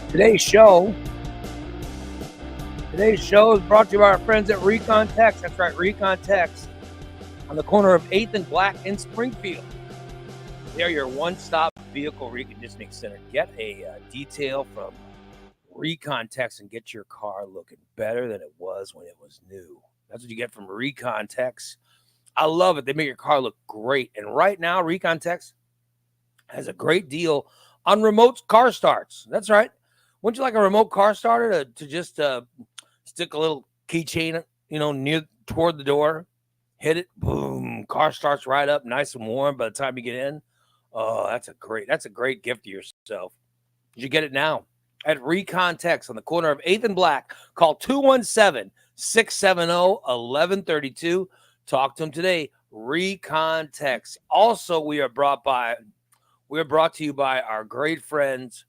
Today's show is brought to you by our friends at Recon Tex. That's right, Recon Tex on the corner of 8th and Black in Springfield. They're your one-stop vehicle reconditioning center. Get a detail from Recon Tex and get your car looking better than it was when it was new. That's what you get from Recon Tex. I love it. They make your car look great. And right now, Recon Tex has a great deal on remote car starts. That's right. Wouldn't you like a remote car starter to just stick a little keychain, near toward the door, hit it, boom, car starts right up, nice and warm by the time you get in. Oh, that's a great gift to yourself. You get it now at Recon Tex on the corner of 8th and Black. Call 217-670-1132. Talk to them today. Recon Tex. Also, we are brought to you by our great friends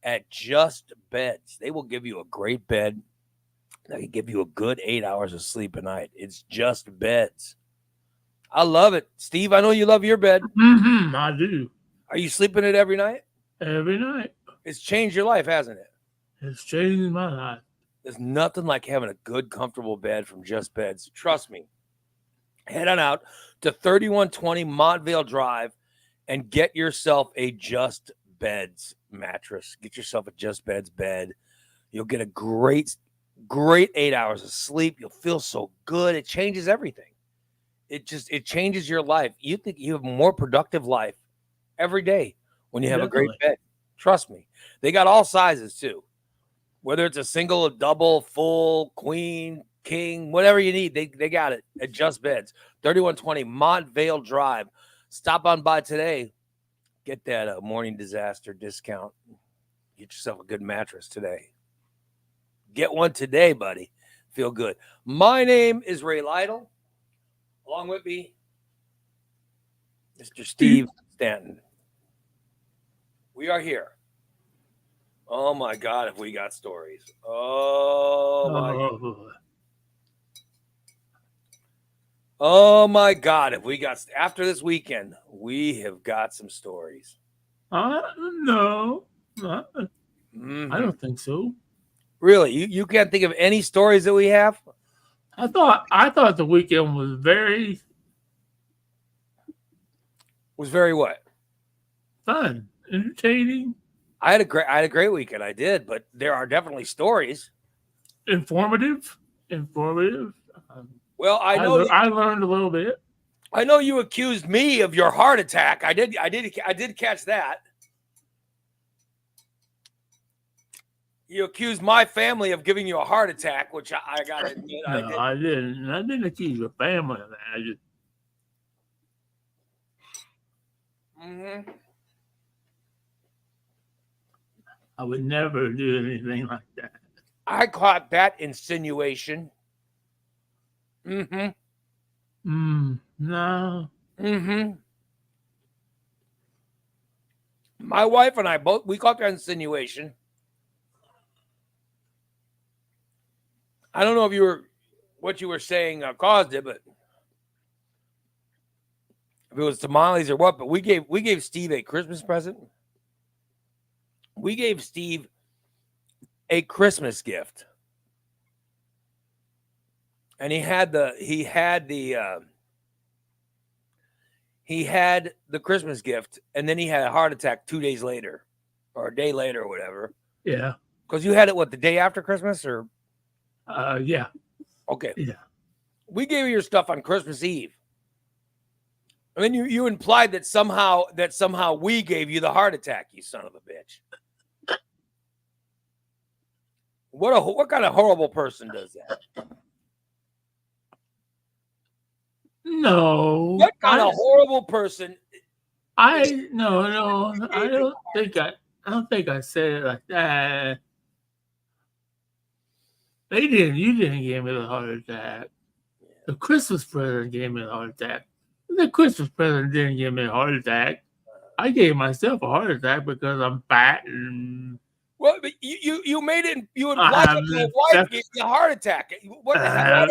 at Just Beds. They will give you a great bed. They can give you a good 8 hours of sleep a night. It's Just Beds. I love it. Steve, I know you love your bed. Mm-hmm, I do. Are you sleeping it every night? Every night. It's changed your life, hasn't it? It's changed my life. There's nothing like having a good, comfortable bed from Just Beds. Trust me. Head on out to 3120 Montvale Drive and get yourself a Just Beds mattress. Get yourself a Just Beds bed. You'll get a great 8 hours of sleep. You'll feel so good. It changes everything. It changes your life. You think you have a more productive life every day when you have a great bed. Trust me. They got all sizes too. Whether it's a single, a double, full, queen, king, whatever you need, they got it at Just Beds. 3120 Montvale Drive. Stop on by today. Get that morning disaster discount. Get yourself a good mattress today. Get one today, buddy. Feel good. My name is Ray Lytle. Along with me, Mr. Steve Stanton. We are here. Oh, my God, if we got stories. Oh, my God. Oh, my God, if we got... After this weekend, we have got some stories. No. I don't think so. Really? You can't think of any stories that we have? I thought the weekend was very... Was very what? Fun. Entertaining. I had a great weekend. I did, but there are definitely stories. Informative. Well, I know I learned a little bit. I know you accused me of your heart attack. I did catch that. You accused my family of giving you a heart attack, which I got to admit. No, I didn't. I didn't accuse your family of that. I just. Mm-hmm. I would never do anything like that. I caught that insinuation. Mm-hmm. No. Mm-hmm. My wife and I we caught that insinuation. I don't know if what you were saying caused it, but if it was tamales or what, but we gave Steve a Christmas present. We gave Steve a Christmas gift. And he had the Christmas gift, and then he had a heart attack 2 days later or a day later or whatever. Yeah. Because you had it, the day after Christmas or? Yeah. Okay. Yeah. We gave you your stuff on Christmas Eve. And then you implied that somehow we gave you the heart attack, you son of a bitch. What kind of horrible person does that? No. What kind of horrible person? No. I don't think I said it like that. You didn't give me the heart attack. The Christmas present gave me a heart attack. The Christmas present didn't give me a heart attack. I gave myself a heart attack because I'm fat and. Well, but you made it. You implied that your wife gave you a heart attack. What the hell?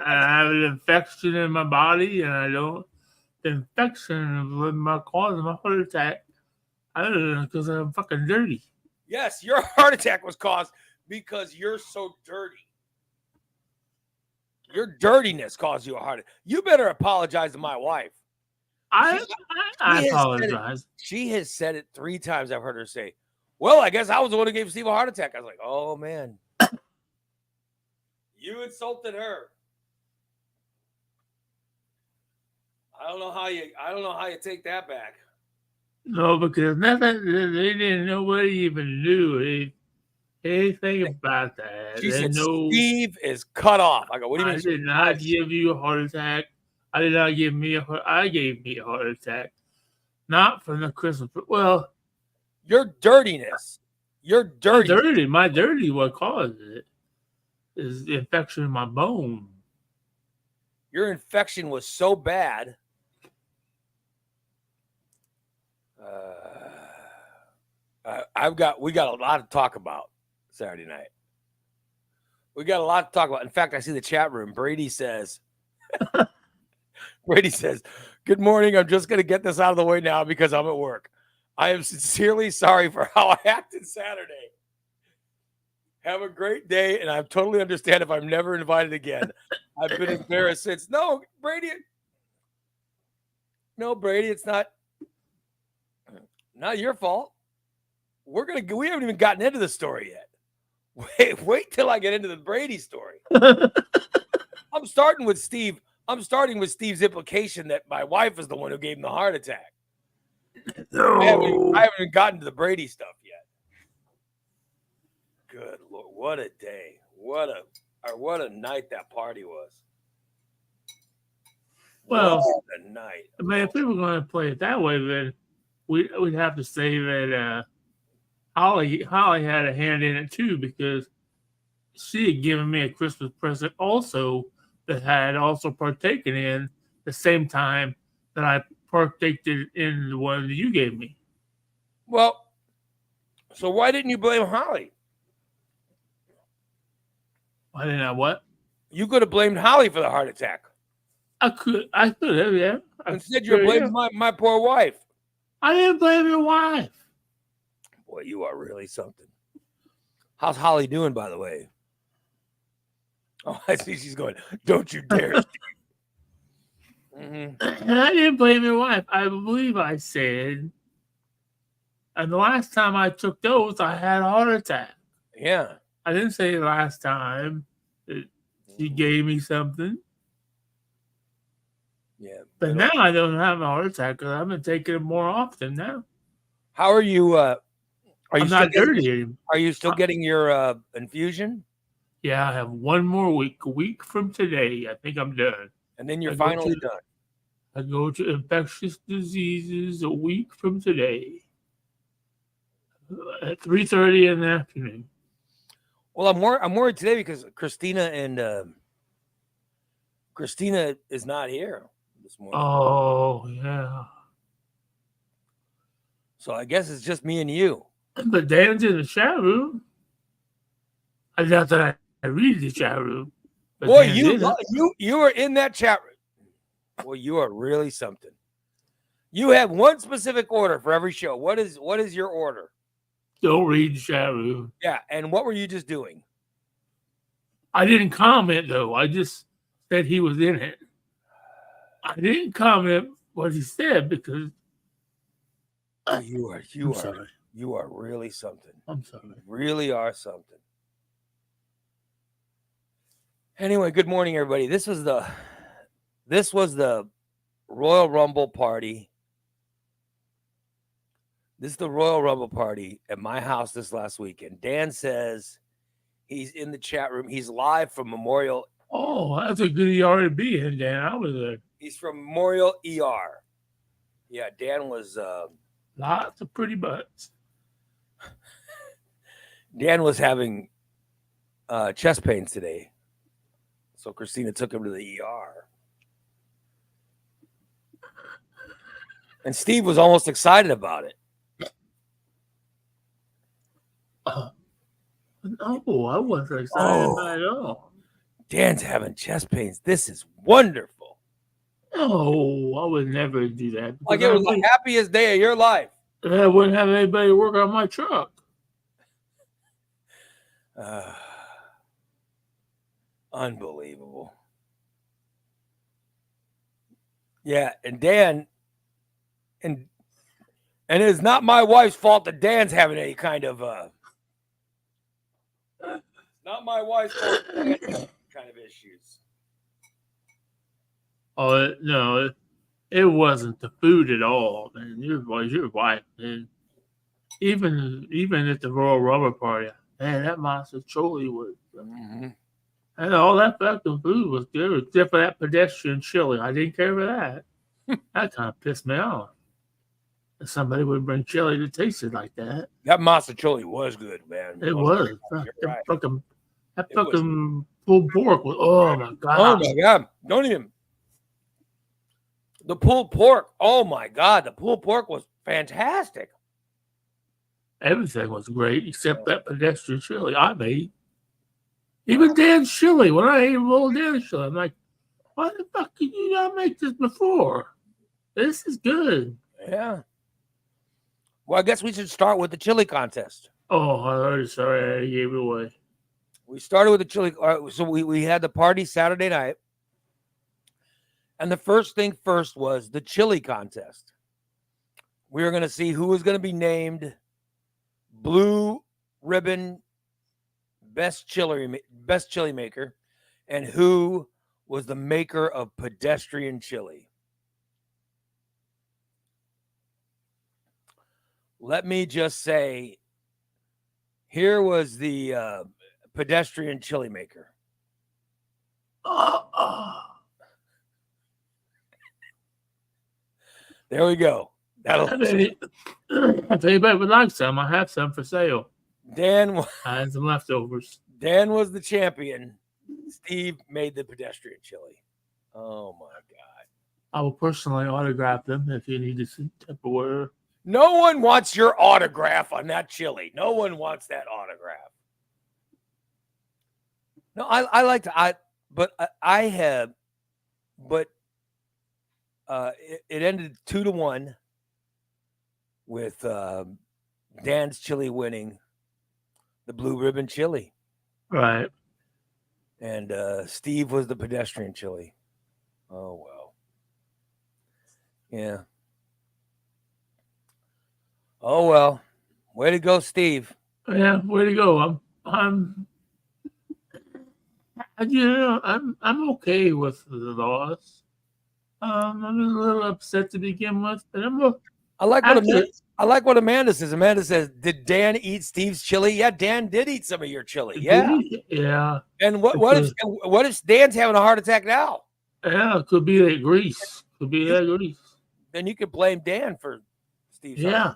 I have an infection in my body, and I don't. The infection was my cause of my heart attack. I don't know, because I'm fucking dirty. Yes, your heart attack was caused because you're so dirty. Your dirtiness caused you a heart attack. You better apologize to my wife. I apologize. She has said it 3 times. I've heard her say, well, I guess I was the one who gave Steve a heart attack. I was like, oh, man. You insulted her. I don't know how you take that back. No, because nothing. They didn't. Nobody even knew anything about that. She said, Steve is cut off. I go, what do you mean? I did not give you a heart attack. I did not give me a heart. I gave me a heart attack, not from the Christmas. Well, your dirtiness. You're dirty. My dirty. What caused it is the infection in my bone. Your infection was so bad. We got a lot to talk about Saturday night. We got a lot to talk about. In fact, I see the chat room. Brady says, good morning. I'm just going to get this out of the way now because I'm at work. I am sincerely sorry for how I acted Saturday. Have a great day, and I totally understand if I'm never invited again. I've been embarrassed since. No, Brady, it's not your fault. We haven't even gotten into the story yet. Wait till I get into the Brady story. I'm starting with Steve. I'm starting with Steve's implication that my wife is the one who gave him the heart attack. No. I haven't even gotten to the Brady stuff yet. Good Lord, what a day. What a night that party was. Well, what a night. I mean, if we were going to play it that way, then we'd have to say that Holly had a hand in it too, because she had given me a Christmas present also that I had also partaken in the same time that I partaken in the one that you gave me. Well, so why didn't you blame Holly? Why didn't I what? You could have blamed Holly for the heart attack. I could have, yeah. Instead, you're blaming my poor wife. I didn't blame your wife. Boy, you are really something. How's Holly doing, by the way? Oh, I see she's going, don't you dare. And I didn't blame your wife. I believe I said, and the last time I took those, I had a heart attack. Yeah. I didn't say last time that she gave me something. Yeah. But now I don't have a heart attack because I've been taking it more often now. How are you? I'm not dirty anymore. Are you still getting your infusion? Yeah, I have one more week. A week from today, I think I'm done. And then you're finally done. I go to infectious diseases a week from today at 3:30 in the afternoon. Well, I'm worried today because Christina is not here this morning. Oh yeah. So I guess it's just me and you. But Dan's in the chat room. Not that I read the chat room. Boy, you are in that chat room. Boy, you are really something. You have one specific order for every show. What is your order? Don't read the chat room. Yeah, and what were you just doing? I didn't comment though. I just said he was in it. I didn't comment what he said because you are really something. I'm sorry. You really are something. Anyway, good morning, everybody. This was the Royal Rumble party. This is the Royal Rumble party at my house this last weekend. Dan says he's in the chat room. He's live from Memorial. Oh, that's a good ER to be in, Dan. I was there. He's from Memorial ER. Yeah, Dan was. Lots of pretty butts. Dan was having chest pains today, so Christina took him to the ER. And Steve was almost excited about it. No, I wasn't excited about it at all. Dan's having chest pains. This is wonderful. No, I would never do that. Like it was the happiest day of your life. I wouldn't have anybody work on my truck. Unbelievable. Yeah, and Dan, and it's not my wife's fault that Dan's having any kind of not my wife's fault that Dan has kind of issues. Oh no, it wasn't the food at all, man. It was your wife, man. Even at the Royal Rumble party, man, that monstrosoli was. And all that fucking food was good, except for that pedestrian chili. I didn't care for that. That kind of pissed me off. If somebody would bring chili that tasted like that. That monstrosoli was good, man. It was. That fucking pulled pork was. Oh my god. Oh my god! Don't even. The pulled pork. Oh my god! The pulled pork was fantastic. Everything was great except that pedestrian chili I made. Even Dan's chili. When I ate a little Dan's chili, I'm like, why the fuck did you not make this before? This is good. Yeah. Well, I guess we should start with the chili contest. Oh, I'm already sorry I gave it away. We started with the chili. So we had the party Saturday night. And the first thing first was the chili contest. We were going to see who was going to be named Blue Ribbon best chili maker and who was the maker of pedestrian chili. Let me just say, here was the pedestrian chili maker. There we go. If anybody would like some, I have some for sale. Dan I had some leftovers. Dan was the champion. Steve made the pedestrian chili. Oh my god! I will personally autograph them if you need some Tupperware. No one wants your autograph on that chili. No one wants that autograph. No, I like to. It ended 2-1 with Dan's chili winning the blue ribbon chili. Right. And Steve was the pedestrian chili. Oh, well. Yeah. Oh, well. Way to go, Steve. Yeah, way to go. I'm okay with the loss. I'm a little upset to begin with, but I like what Amanda says. Amanda says, "Did Dan eat Steve's chili?" Yeah, Dan did eat some of your chili. Yeah, yeah. And what if Dan's having a heart attack now? Yeah, it could be that grease. Then you could blame Dan for Steve's. Yeah,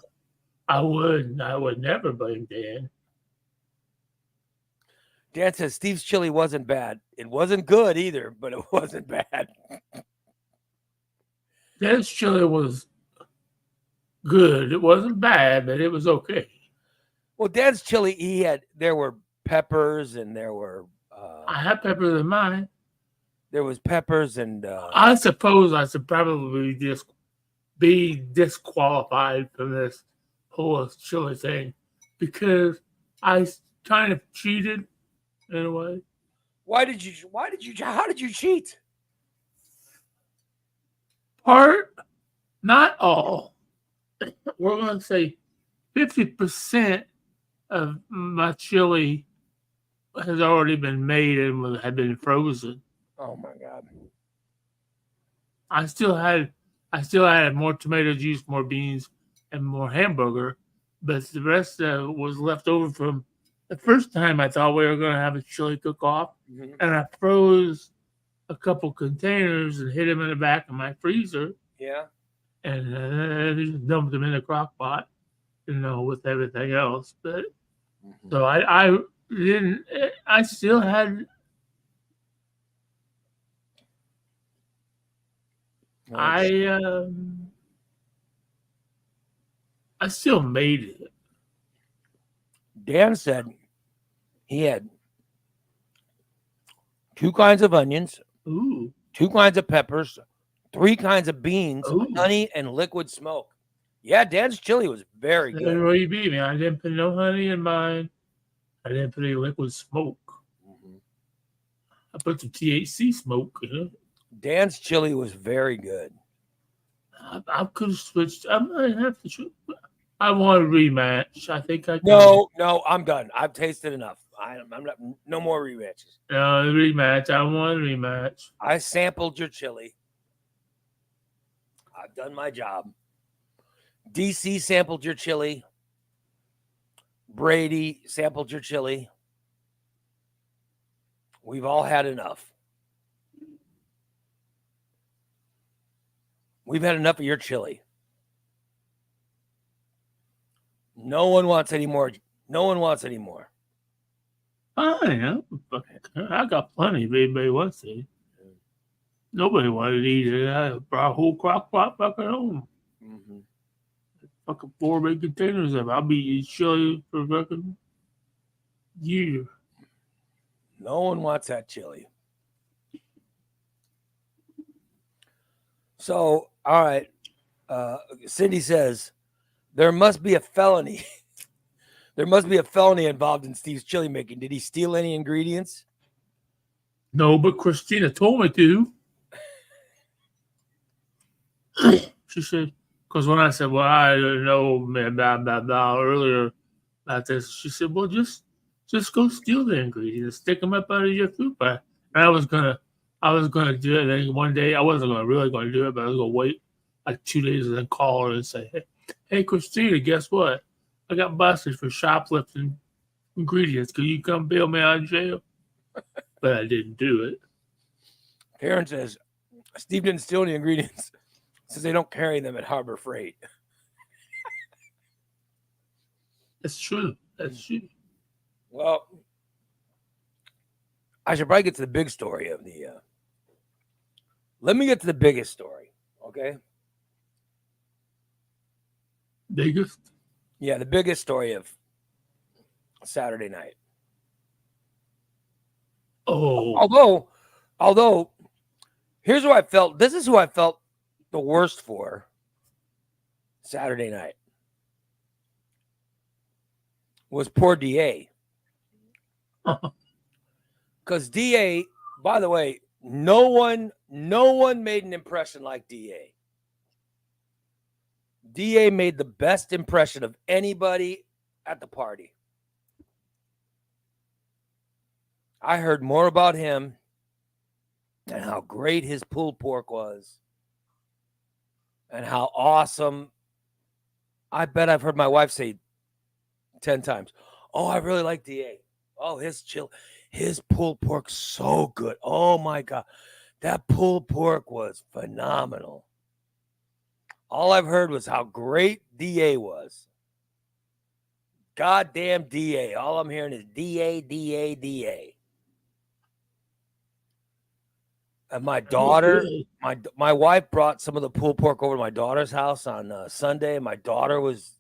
I would. I would never blame Dan. Dan says Steve's chili wasn't bad. It wasn't good either, but it wasn't bad. Dan's chili was good. It wasn't bad, but it was okay. Well, Dan's chili, there were peppers and there were. I had peppers in mine. There was peppers and. I suppose I should probably just be disqualified from this whole chili thing because I kind of cheated in a way. How did you cheat? Part, not all. We're going to say 50% of my chili has already been made and had been frozen. Oh my God. I still had I still added more tomato juice, more beans, and more hamburger, but the rest was left over from the first time I thought we were going to have a chili cook-off, Mhm. and I froze a couple containers and hid them in the back of my freezer, Yeah. and just dumped them in the crock pot, with everything else. But so I didn't. I still had. I I still made it. Dan said he had 2 kinds of onions, Ooh, 2 kinds of peppers, 3 kinds of beans, Ooh. honey, and liquid smoke. Yeah, Dan's chili was very That's good. where you beat me. I didn't put no honey in mine. I didn't put any liquid smoke. I put some THC smoke in it. Dan's chili was very good. I could have switched. I might have to. I want a rematch. I think I can. No, I'm done. I've tasted enough. I'm not. No more rematches. No, rematch. I want a rematch. I sampled your chili. I've done my job. DC sampled your chili. Brady sampled your chili. We've all had enough. We've had enough of your chili. No one wants any more. No one wants any more. Fine. I got plenty if anybody wants it. Nobody wanted to eat it. I brought a whole crock pot back at home. Fucking 4 big containers of it. I'll be eating chili for fucking year. No one wants that chili. So, all right. Cindy says there must be a felony. There must be a felony involved in Steve's chili making. Did he steal any ingredients? No, but Christina told me to. She said, because when I said, well, I didn't know, blah, blah, blah, earlier about this, she said, well, just go steal the ingredients, stick them up out of your food bag. And I was gonna do it. Then one day, I wasn't really gonna do it, but I was gonna wait like 2 days and then call her and say, hey, Christina, guess what? I got busted for shoplifting ingredients. Can you come bail me out of jail? But I didn't do it. Karen says Steve didn't steal any ingredients. Says they don't carry them at Harbor Freight. That's true. That's true. Well, I should probably get to the big story of the. Let me get to the biggest story, okay? Biggest? Yeah, the biggest story of Saturday night. Oh. Although, here's who I felt. This is who I felt the worst for Saturday night. Was poor DA. Because DA, by the way, no one made an impression like DA. DA made the best impression of anybody at the party. I heard more about him and how great his pulled pork was and how awesome. I bet I've heard my wife say 10 times, oh, I really like DA. Oh, his pulled pork so good. Oh my God. That pulled pork was phenomenal. All I've heard was how great DA was. Goddamn DA. All I'm hearing is DA. And my daughter, my wife brought some of the pulled pork over to my daughter's house on Sunday. My daughter was,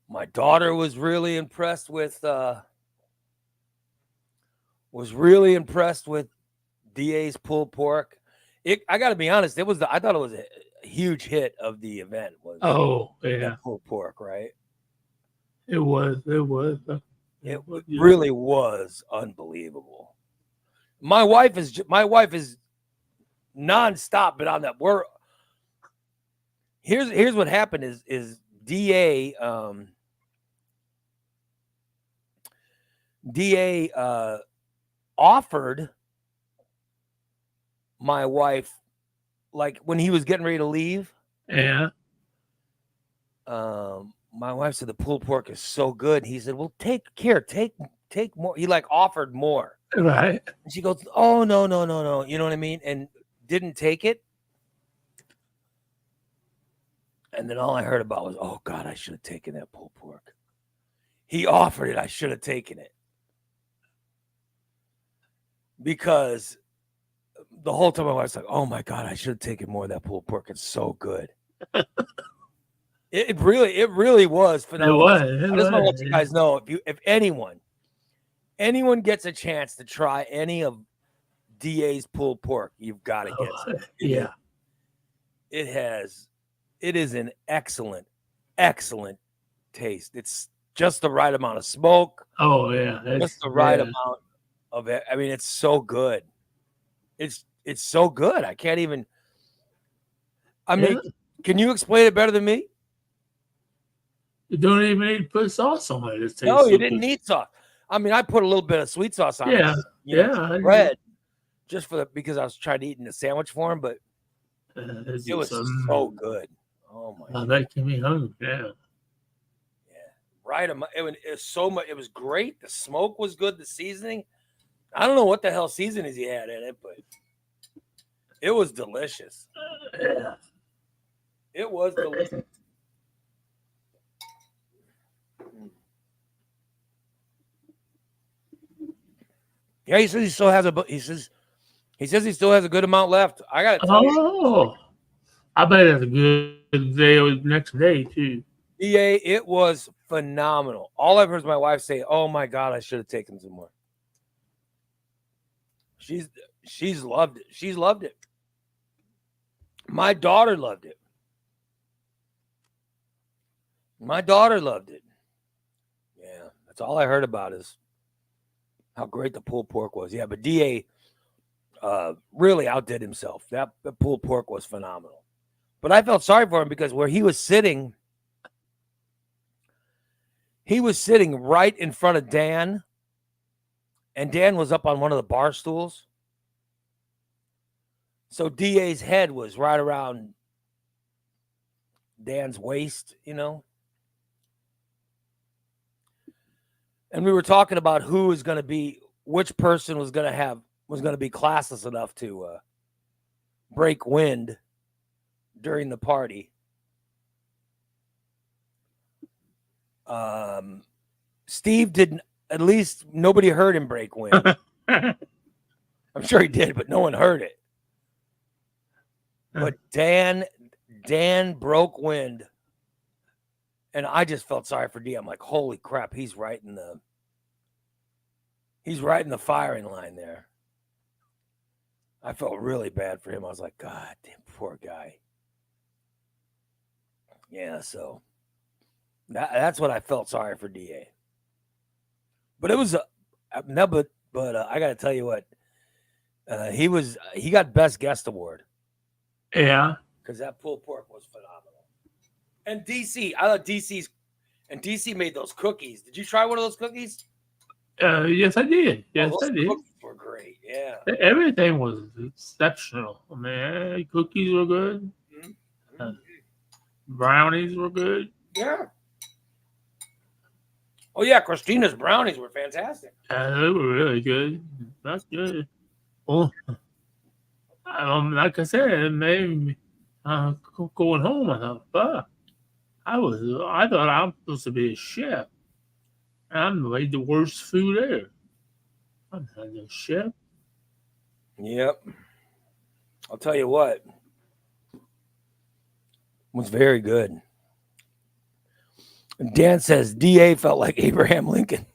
my daughter was really impressed with DA's pulled pork. I got to be honest, I thought it was a huge hit of the event. Pulled pork, right? It was. It really was unbelievable. My wife is nonstop, but on that. Here's what happened is DA offered my wife, like when he was getting ready to leave, Yeah. my wife said the pulled pork is so good. He said, "Well, take more." He like offered more, Right. and she goes, "Oh no, no, no, no," you know what I mean, and didn't take it. And then all I heard about was, "Oh God, I should have taken that pulled pork." He offered it. I should have taken it because the whole time my wife's like, "Oh my God, I should have taken more of that pulled pork. It's so good." It really was phenomenal. I just want to let you guys know, if anyone gets a chance to try any of DA's pulled pork, you've got to get some. Yeah. It is an excellent taste. It's just the right amount of smoke. Oh yeah. Just the right amount of it. I mean, it's so good. It's so good. I can't even. I mean, can you explain it better than me? You don't even need to put sauce on it. It No, you didn't need sauce. I mean, I put a little bit of sweet sauce on it. Bread, just because I was trying to eat in a sandwich form, but it was so good. Oh my! God. Making me hungry. Yeah. Right. It was so much. It was great. The smoke was good. The seasoning. I don't know what the hell seasonings he had in it, but it was delicious. Yeah. It was delicious. Yeah, he says he still has he says he still has a good amount left. I got to tell you. I bet it's a good day or next day too. DA, it was phenomenal. All I've heard is my wife say, "Oh my God, I should have taken some more." She's loved it. She's loved it. My daughter loved it. Yeah, that's all I heard about is how great the pulled pork was. Yeah, but DA really outdid himself. The pulled pork was phenomenal. But I felt sorry for him because where he was sitting right in front of Dan, and Dan was up on one of the bar stools. So DA's head was right around Dan's waist, you know. And we were talking about which person was going to be classless enough to break wind during the party. Steve didn't. At least nobody heard him break wind. I'm sure he did, but no one heard it. But Dan broke wind, and I just felt sorry for D. I'm like, holy crap, he's right in the firing line there. I felt really bad for him. I was like, God damn, poor guy. Yeah, so that's what I felt sorry for DA. But it was I got to tell you what, he got Best Guest Award. Yeah, because that pulled pork was phenomenal. And DC, I thought DC made those cookies. Did you try one of those cookies? Yes, I did. Yes, I did. Cookies were great. Yeah, everything was exceptional. I mean, cookies were good. Mm-hmm. Brownies were good. Yeah. Oh yeah, Christina's brownies were fantastic. They were really good. That's good. Oh, like I said, it made me going home. I thought, I thought I was supposed to be a chef. I made the worst food ever. I'm not a chef. Yep. I'll tell you what. It was very good. Dan says DA felt like Abraham Lincoln.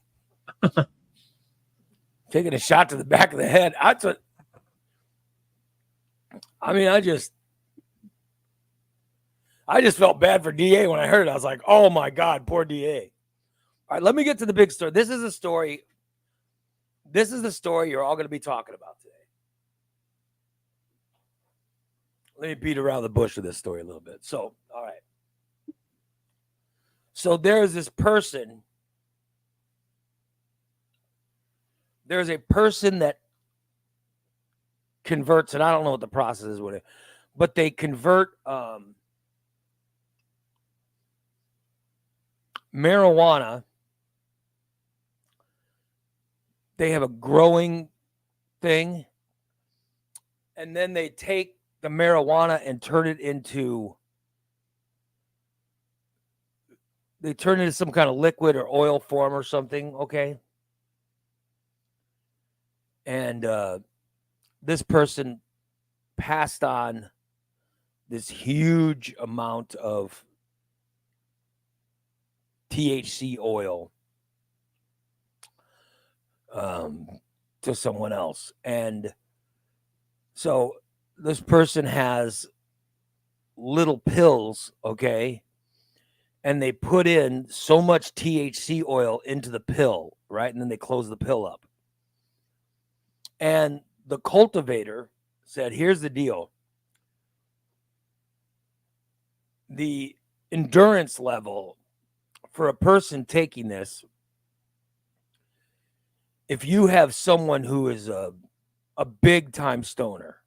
Taking a shot to the back of the head. I just felt bad for DA when I heard it. I was like, oh my God, poor DA. All right, let me get to the big story. This is the story you're all going to be talking about today. Let me beat around the bush with this story a little bit. So, all right. So there's a person that converts, and I don't know what the process is with it, but they convert marijuana. They have a growing thing, and then they take the marijuana and turn it into some kind of liquid or oil form or something, okay? And this person passed on this huge amount of THC oil to someone else. And so this person has little pills, okay? And they put in so much THC oil into the pill, right? And then they close the pill up. And the cultivator said, here's the deal. The endurance level for a person taking this, if you have someone who is a big time stoner,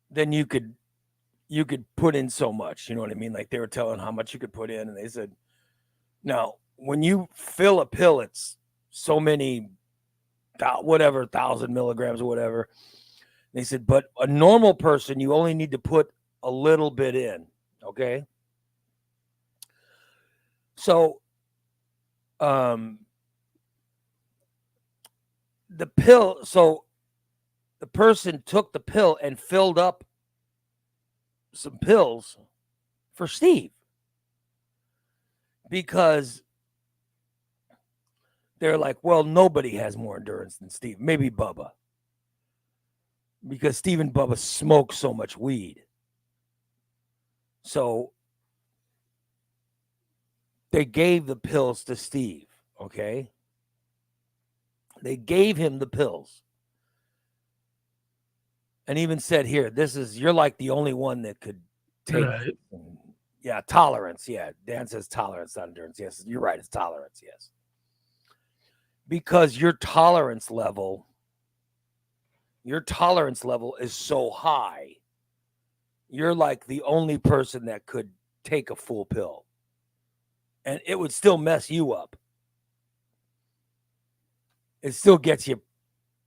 then you could put in so much, you know what I mean? Like they were telling how much you could put in, and they said, now when you fill a pill, it's so many, whatever, 1,000 milligrams or whatever. They said, but a normal person, you only need to put a little bit in, okay? So, the pill, so the person took the pill and filled up some pills for Steve because they're like, well, nobody has more endurance than Steve. Maybe Bubba. Because Steve and Bubba smoke so much weed. So they gave the pills to Steve, okay? They gave him the pills. And even said, here, you're like the only one that could take it. Yeah, tolerance. Yeah, Dan says tolerance, not endurance. Yes, you're right. It's tolerance, yes. Because your tolerance level is so high. You're like the only person that could take a full pill. And it would still mess you up. It still gets you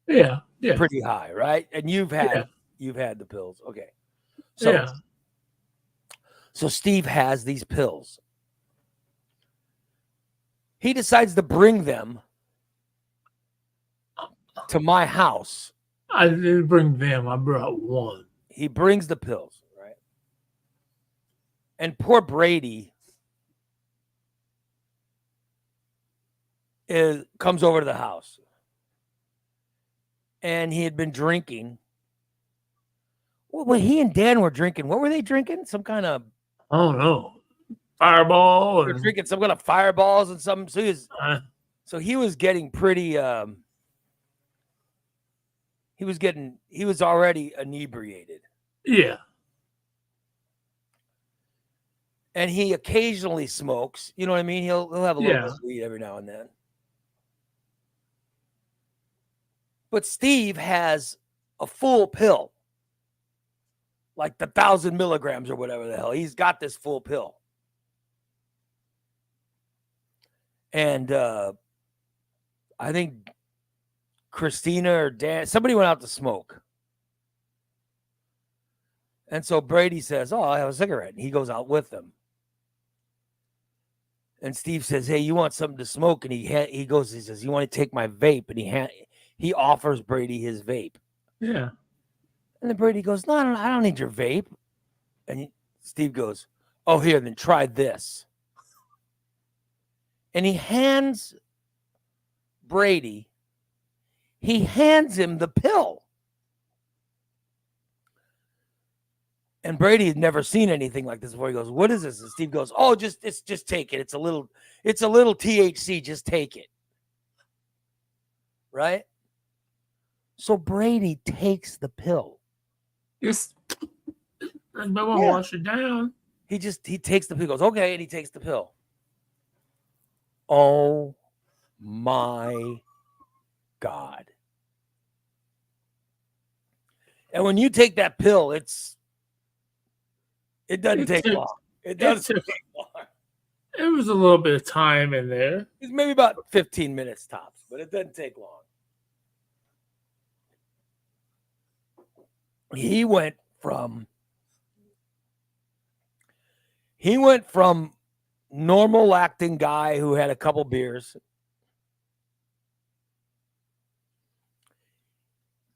pretty high, right? And you've had the pills. Okay. So Steve has these pills. He decides to bring them to my house. I didn't bring them. I brought one. He brings the pills, right? And poor Brady comes over to the house. And he had been drinking. Well, he and Dan were drinking. What were they drinking? Some kind of... I don't know. Fireball. They're drinking some kind of fireballs and something. So he was getting pretty... he was already inebriated. Yeah. And he occasionally smokes. You know what I mean? He'll have a little bit of weed every now and then. But Steve has a full pill. Like the 1,000 milligrams or whatever the hell. He's got this full pill. And I think Christina or Dan, somebody went out to smoke. And so Brady says, oh, I have a cigarette. And he goes out with them. And Steve says, hey, you want something to smoke? And he says, you want to take my vape? And he offers Brady his vape. Yeah. And then Brady goes, no, I don't need your vape. And Steve goes, oh, here, then try this. And he hands Brady, him the pill. And Brady had never seen anything like this before. He goes, what is this? And Steve goes, oh, just take it. It's a little THC. Just take it. Right? So Brady takes the pill. Yes. I'm gonna wash it down. He takes the pill. He goes, okay, and he takes the pill. Oh my God. And when you take that pill, it doesn't take long. It doesn't take long. It was a little bit of time in there. It's maybe about 15 minutes tops, but it doesn't take long. He went from normal acting guy who had a couple beers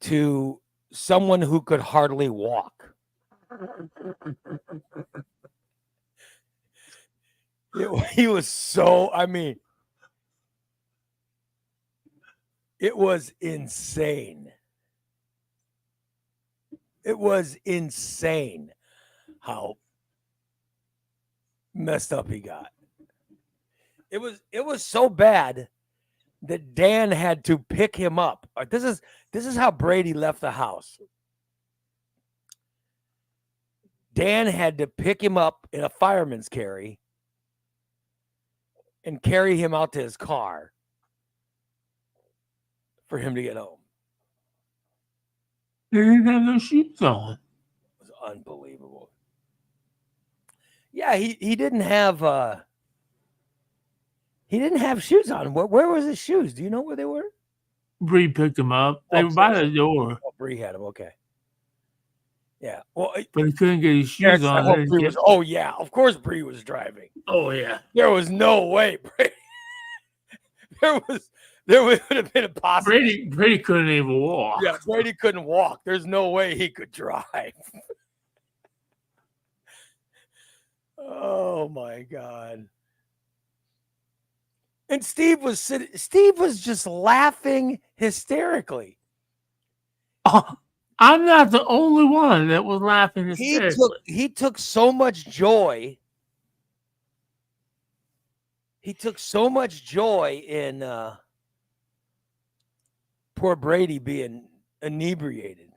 to someone who could hardly walk. He was so, I mean, it was insane. It was insane how messed up he got. It was so bad that Dan had to pick him up. This is how Brady left the house. Dan had to pick him up in a fireman's carry and carry him out to his car for him to get home. They didn't have no shoes on. It was unbelievable. Yeah, he didn't have shoes on. Where was his shoes? Do you know where they were? Bree picked him up. They were by the door. Oh, Bree had him. Okay. Yeah. Well, but he couldn't get his shoes on. Oh yeah, of course Bree was driving. Oh yeah. There was no way, Brady. There would have been impossible. Brady couldn't even walk. Yeah, Brady couldn't walk. There's no way he could drive. Oh my God. And Steve was just laughing hysterically. Oh, I'm not the only one that was laughing hysterically. He took so much joy. He took so much joy in poor Brady being inebriated.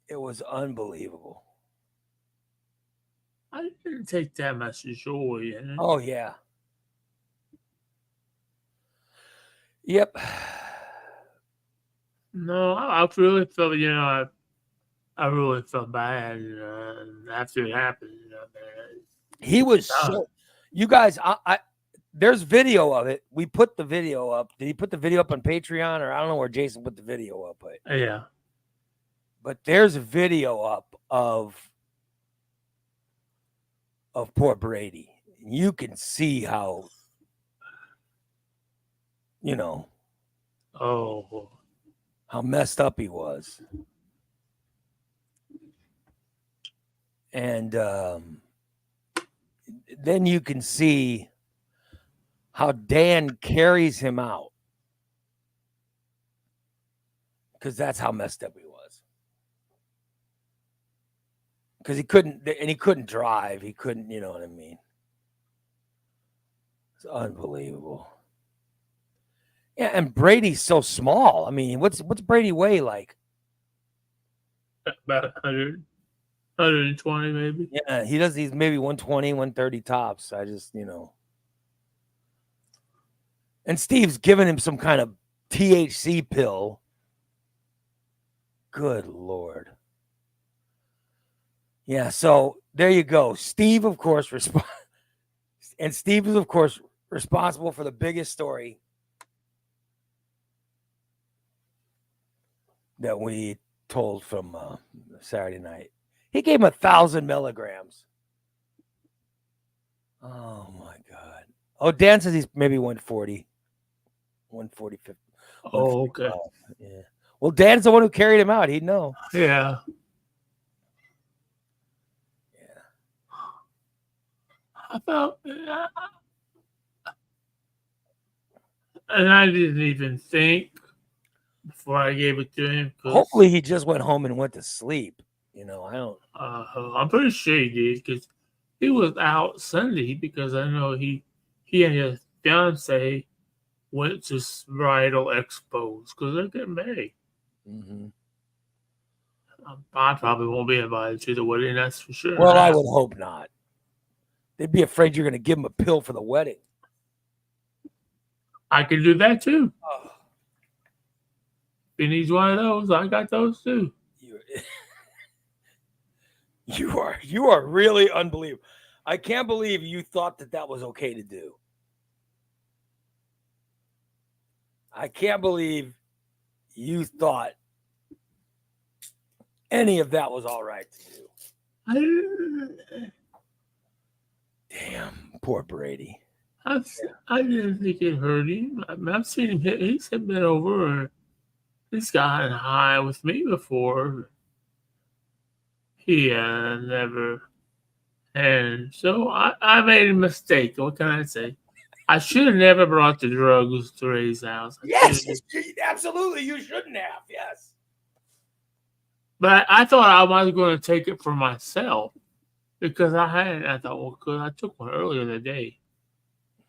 It was unbelievable. I didn't take that much joy in it. Oh, yeah. Yep. No, I really felt, I really felt bad after it happened. He was so. You guys, there's video of it. We put the video up. Did he put the video up on Patreon, or I don't know where Jason put the video up? But yeah. But there's a video up of poor Brady. You can see how, how messed up he was. And then you can see how Dan carries him out, because that's how messed up he was. Because he couldn't drive. He couldn't, you know what I mean? It's unbelievable. Yeah, and Brady's so small. I mean, what's Brady weigh like? About 100, 120 maybe. Yeah, he's maybe 120, 130 tops. I just, And Steve's giving him some kind of THC pill. Good Lord. Yeah, so there you go. Steve, of course, and Steve is, of course, responsible for the biggest story that we told from Saturday night. He gave him 1,000 milligrams. Oh, my God. Oh, Dan says he's maybe 140. 140, 50. Oh, okay. Yeah. Well, Dan's the one who carried him out. He'd know. Yeah. I felt, and I didn't even think before I gave it to him. Hopefully, he just went home and went to sleep. I don't. I'm pretty sure he did, because he was out Sunday, because I know he and his fiance went to bridal expos because they're getting married. Mm-hmm. I probably won't be invited to the wedding, that's for sure. Well, I would hope not. They'd be afraid you're going to give them a pill for the wedding. I can do that too. Oh, If he needs one of those, I got those too. You are really unbelievable. I can't believe you thought that was okay to do. I can't believe you thought any of that was all right to do. Damn, poor Brady. I didn't think it hurt him. I've seen him hit. He's been over. He's gotten high with me before. He never. And so I made a mistake. What can I say? I should have never brought the drugs to Ray's house. Yes, absolutely. You shouldn't have. Yes. But I thought I was going to take it for myself because I thought, well, because I took one earlier that day.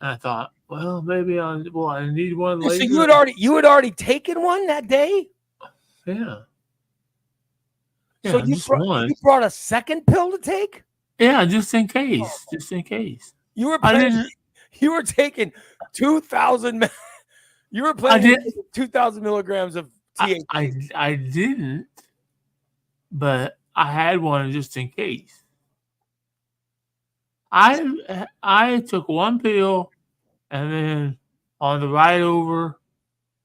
And I thought, well, maybe I need one later. So you had already taken one that day? Yeah. So you brought a second pill to take? Yeah, just in case. Oh. Just in case. You were taking 2,000. You were planning 2,000 milligrams of THC. I didn't, but I had one just in case. I took one pill, and then on the ride over,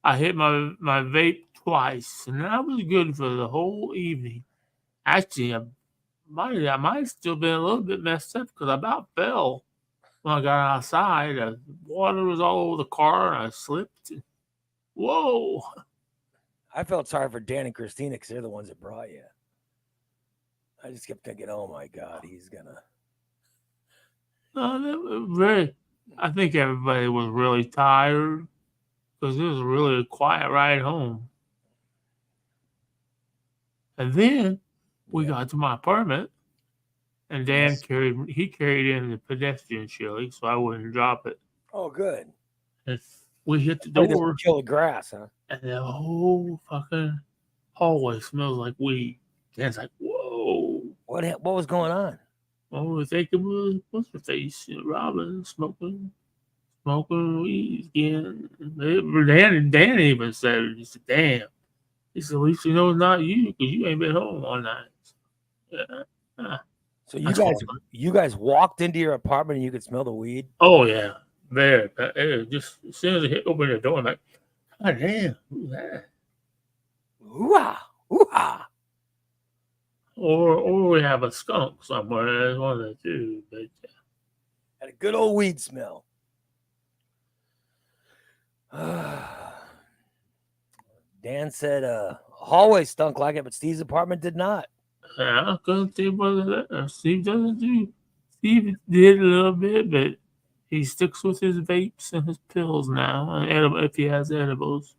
I hit my vape twice, and that was good for the whole evening. Actually, I might have still been a little bit messed up because I about fell when I got outside. The water was all over the car, and I slipped. Whoa! I felt sorry for Dan and Christina because they're the ones that brought you. I just kept thinking, oh my God, he's gonna. I think everybody was really tired because it was really a quiet ride home. And then we got to my apartment, and Dan carried in the pedestrian chili, so I wouldn't drop it. Oh, good. And we hit the door. Kill the grass, huh? And the whole fucking hallway smells like weed. Dan's like, whoa. What was going on? Well, we were thinking, what's her face? Robin smoking weed again. Dan even said it. He said, damn. He said, at least you know it's not you because you ain't been home all night. Yeah. So you guys walked into your apartment and you could smell the weed? Oh, yeah. There. Just as soon as I opened the door, I'm like, God damn, who's that? Ooh-ah. Ooh-ah. Or we have a skunk somewhere. That's one of the two. But had a good old weed smell. Dan said hallway stunk like it, but Steve's apartment did not. Yeah, I couldn't see whether that. Steve doesn't do. Steve did a little bit, but he sticks with his vapes and his pills now, and if he has edibles.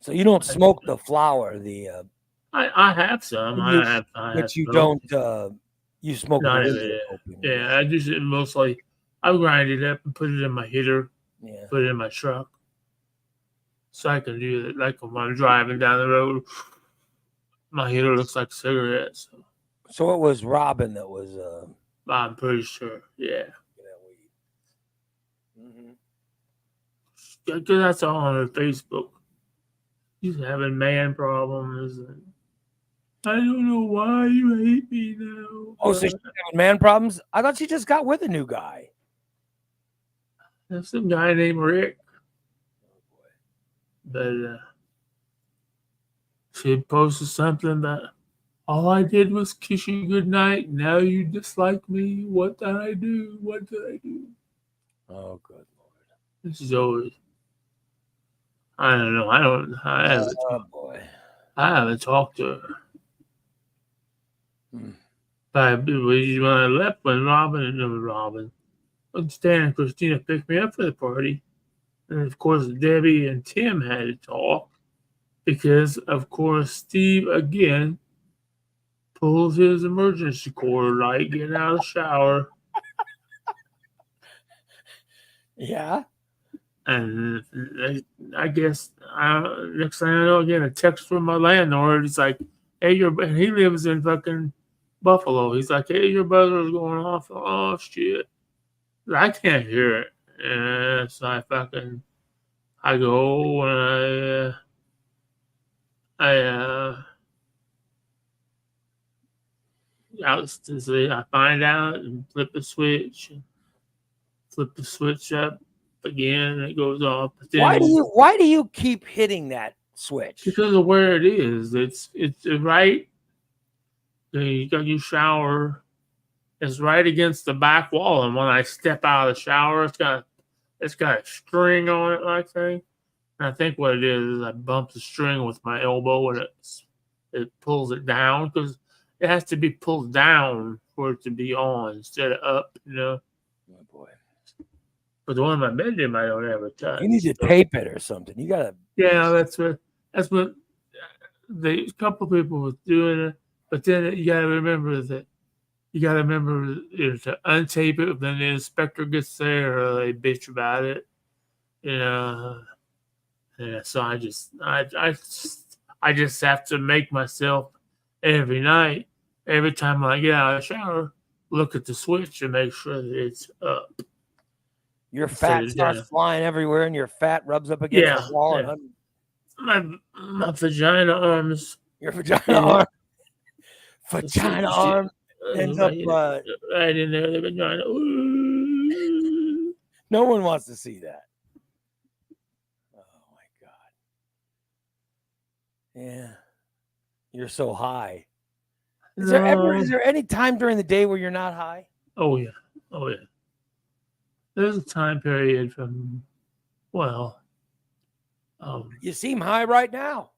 So you don't smoke the flower, I have some. But you don't. You smoke it. Yeah, I just mostly. I grind it up and put it in my heater. Yeah. Put it in my truck, so I can do it. Like when I'm driving down the road, my heater looks like cigarettes. So it was Robin that was. I'm pretty sure. Yeah. Because that's all on her Facebook. She's having man problems. And I don't know why you hate me now. Oh, so she's having man problems? I thought she just got with a new guy. There's some guy named Rick. But she posted something about, all I did was kiss you goodnight. Now you dislike me. What did I do? What did I do? Oh, good Lord. This is always. I don't know. I haven't talked to her. But when I left, when Stan and Christina picked me up for the party, and of course Debbie and Tim had to talk because, of course, Steve again pulls his emergency cord light getting out of the shower. Yeah. And I guess next thing I know, I get a text from my landlord. He's like, hey, he lives in fucking Buffalo. He's like, hey, your buzzer's going off. Oh, shit. I can't hear it. And so I go and I find out and flip the switch up again, and it goes off. But then Why do you keep hitting that switch? because of where it is, it's right. You got your shower. It's right against the back wall, and when I step out of the shower, it's got a string on it, like thing. And I think what it is I bump the string with my elbow, and it pulls it down because it has to be pulled down for it to be on instead of up, Oh boy! But the one in my bedroom I don't ever touch. You need to tape it or something. You gotta. Yeah, that's what a couple people was doing it, but then you gotta remember to untape it when the inspector gets there, or they bitch about it. Yeah, so I just have to make myself every night, every time I get out of the shower, look at the switch and make sure that it's up. Your fat starts flying everywhere, and your fat rubs up against the wall. Yeah. My vagina arms. Your vagina arm ends up right in there. The vagina. Ooh. No one wants to see that. Oh my God! Yeah, you're so high. Is there any time during the day where you're not high? Oh yeah. There's a time period from, you seem high right now.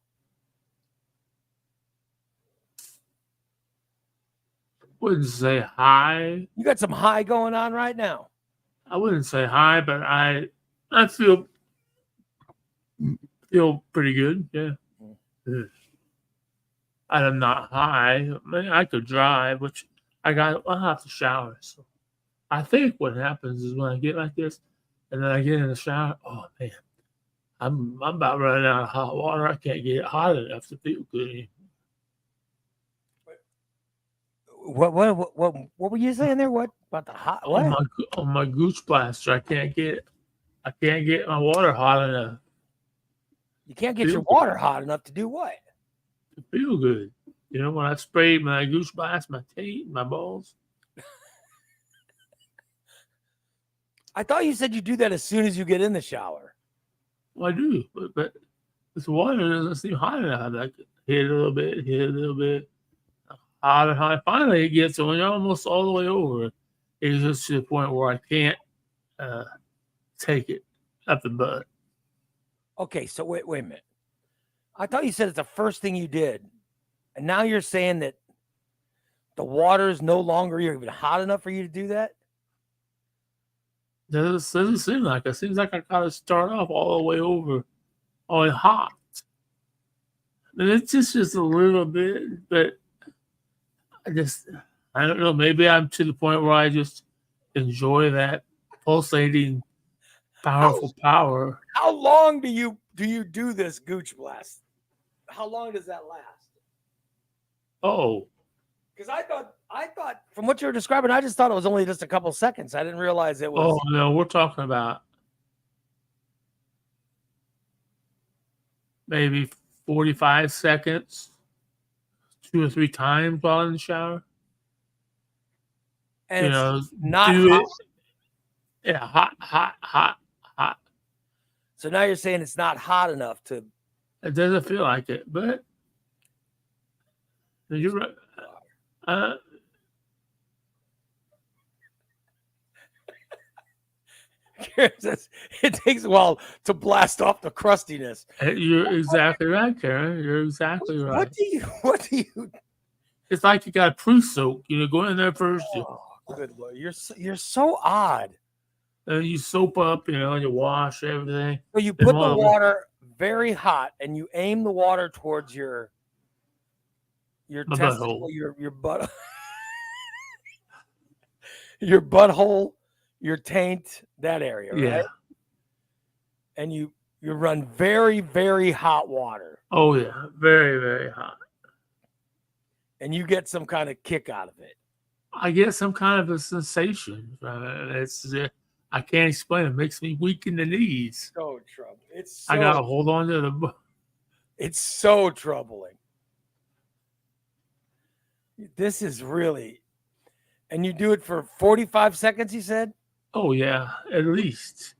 Wouldn't say high. You got some high going on right now. I wouldn't say high, but I feel pretty good. Yeah. I'm not high. I mean, I could drive, which I'll have to shower. So I think what happens is when I get like this, and then I get in the shower, oh man, I'm about running out of hot water. I can't get it hot enough to feel good anymore. What were you saying there? What about the hot? What? On my Gooch Blaster, I can't get my water hot enough. You can't get your water hot enough to do what? To feel good. You know, when I spray my Gooch Blast, my taint, my balls. I thought you said you do that as soon as you get in the shower. Well, I do, but this water doesn't seem hot enough. I hit a little bit. Hot and hot. Finally, it gets when you're almost all the way over. It's just to the point where I can't take it up the butt. Okay, so wait a minute. I thought you said it's the first thing you did, and now you're saying that the water is no longer even hot enough for you to do that? Doesn't seem like it. Seems like I gotta start off all the way over, all the way hot. And it's just a little bit, but I don't know. Maybe I'm to the point where I just enjoy that pulsating, powerful power. How long do you do this Gooch Blast? How long does that last? Oh, because I thought from what you were describing, I just thought it was only just a couple seconds. I didn't realize it was. Oh no, we're talking about maybe 45 seconds, 2 or 3 times while in the shower. And it's not hot. Yeah, hot. So now you're saying it's not hot enough to. It doesn't feel like it, but you're right. It takes a while to blast off the crustiness. You're exactly right, Karen. You're exactly right. What do you? It's like you got a pre-soak. Go in there first. Oh, good Lord. You're so odd. And you soap up, and you wash everything. So you put the water very hot, and you aim the water towards your testicle, your butt, your butthole, your taint, that area, right? Yeah. And you run very, very hot water. Oh yeah, very, very hot. And you get some kind of kick out of it. I get some kind of a sensation. I can't explain. It makes me weak in the knees. So troubling. I gotta hold on to the. It's so troubling. This is really, and you do it for 45 seconds, you said? Oh yeah, at least.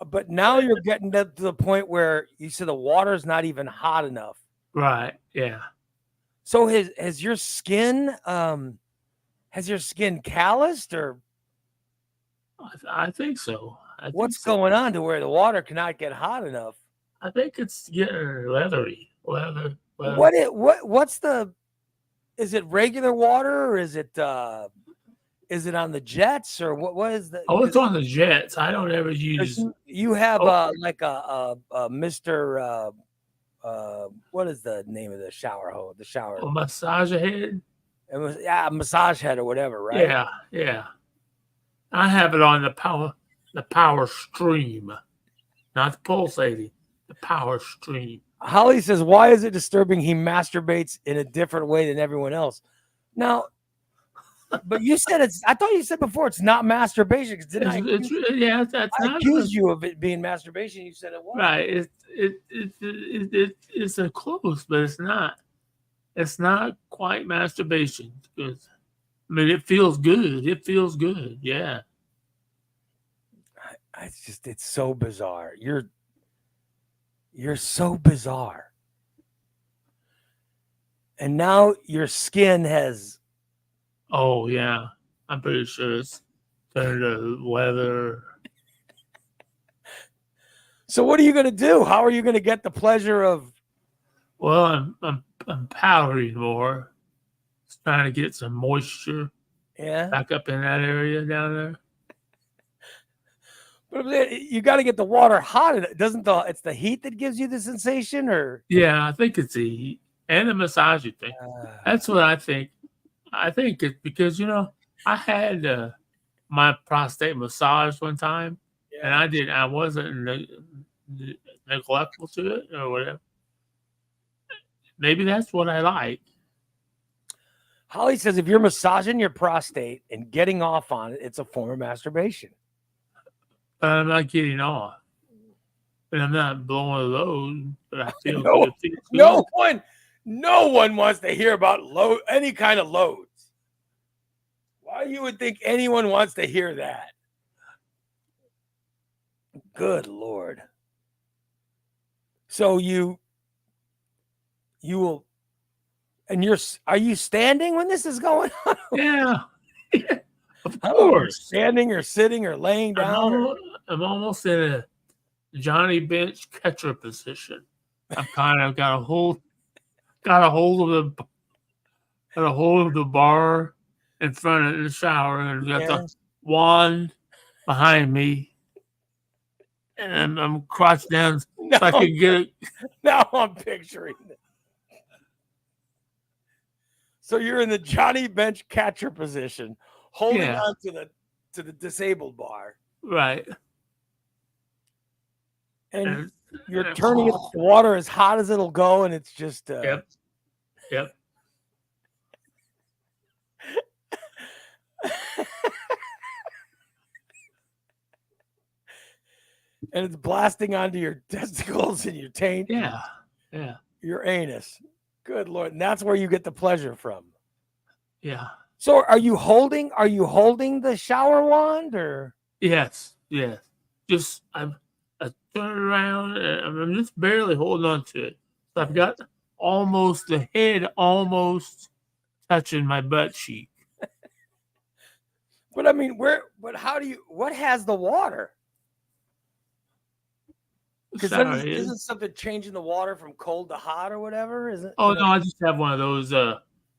But now you're getting to the point where you said the water's not even hot enough. Right. Yeah. So has your skin calloused, or I think so. what's going on to where the water cannot get hot enough? I think it's getting leathery. Leather. What's the? Is it regular water, or is it on the jets, or what is the? Oh, it's on the jets. I don't ever use. You have like a Mr. What is the name of the shower hose? The shower. A massage head. It was a massage head or whatever, right? Yeah, yeah. I have it on the power stream, not the pulsating. The power stream. Holly says, "Why is it disturbing? He masturbates in a different way than everyone else." Now, but you said it's. I thought you said before it's not masturbation. That's I accused you of it being masturbation. You said it was. Right. It's a close, but it's not. It's not quite masturbation because I mean it feels good. It feels good. Yeah. It's so bizarre. You're so bizarre. And now your skin has. Oh yeah, I'm pretty sure it's turned to leather. So what are you going to do? How are you going to get the pleasure of? Well, I'm powdering more. Just trying to get some moisture. Yeah. Back up in that area down there. But you got to get the water hot. It's the heat that gives you the sensation, or? Yeah, I think it's the heat and the massaging thing. That's what I think. I think it's because I had my prostate massage one time, and I wasn't neglectful to it or whatever. Maybe that's what I like. Holly says if you're massaging your prostate and getting off on it, it's a form of masturbation. But I'm not getting off. And I'm not blowing a load, but I feel good. No one wants to hear about any kind of loads. Why you would think anyone wants to hear that? Good Lord. So you will, and are you standing when this is going on? Yeah. Of course. Standing or sitting or laying down. I'm almost in a Johnny Bench catcher position. I've kind of got a hold of the bar in front of the shower, and I've got the wand behind me, and I'm crouched down so I can get it. Now I'm picturing it. So you're in the Johnny Bench catcher position, holding on to the disabled bar, right? And you're turning the water as hot as it'll go, and it's just Yep. And it's blasting onto your testicles and your taint. Yeah. Your anus. Good Lord. And that's where you get the pleasure from. Yeah. So are you holding the shower wand, or? Yes. Just I turn around and I'm just barely holding on to it. So I've got the head almost touching my butt cheek. But I mean, what has the water? Because isn't something changing the water from cold to hot or whatever? Is it? Oh no, I just have one of those.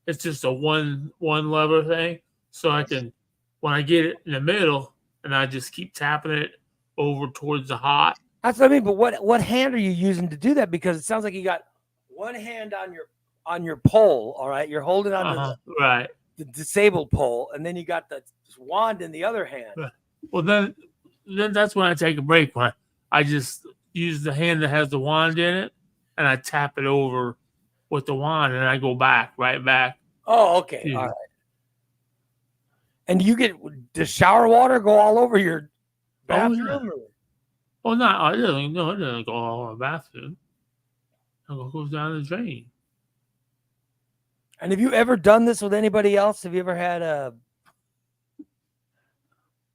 It's just a one lever thing, so I can when I get it in the middle, and I just keep tapping it over towards the hot. That's what I mean. But what hand are you using to do that? Because it sounds like you got one hand on your pole. All right, you're holding on to the disabled pole, and then you got the wand in the other hand. Right. Well, then that's when I take a break. When I just use the hand that has the wand in it, and I tap it over with the wand, and I go right back. Oh, okay. All right. And you get the shower water go all over bathroom? Oh, no, I didn't. No, it doesn't go all in the bathroom. It goes down the drain. And have you ever done this with anybody else? Have you ever had a?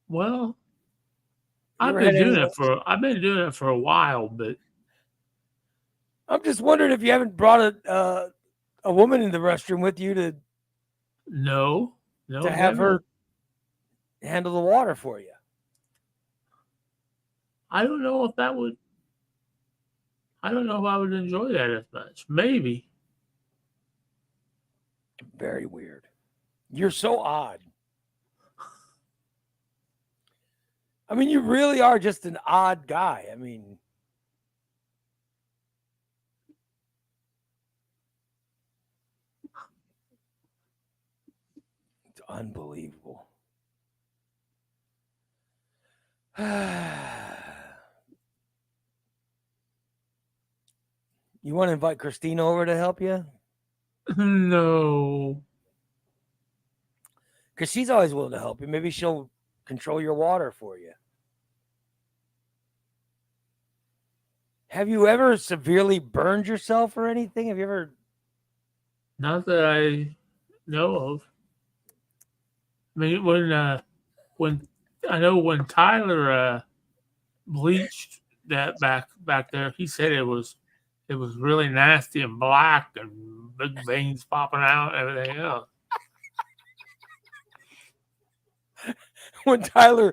Well, I've been doing it for a while, but I'm just wondering if you haven't brought a woman in the restroom with you to no, have her handle the water for you. I don't know if that would. I don't know if I would enjoy that as much. Maybe. Very weird. You're so odd. I mean, you really are just an odd guy. I mean, it's unbelievable. You want to invite Christina over to help you? No. Because she's always willing to help you. Maybe she'll control your water for you. Have you ever severely burned yourself or anything? Have you ever? Not that I know of. I mean, when I know when Tyler bleached that back there, he said it was really nasty and black and big veins popping out and everything else. When Tyler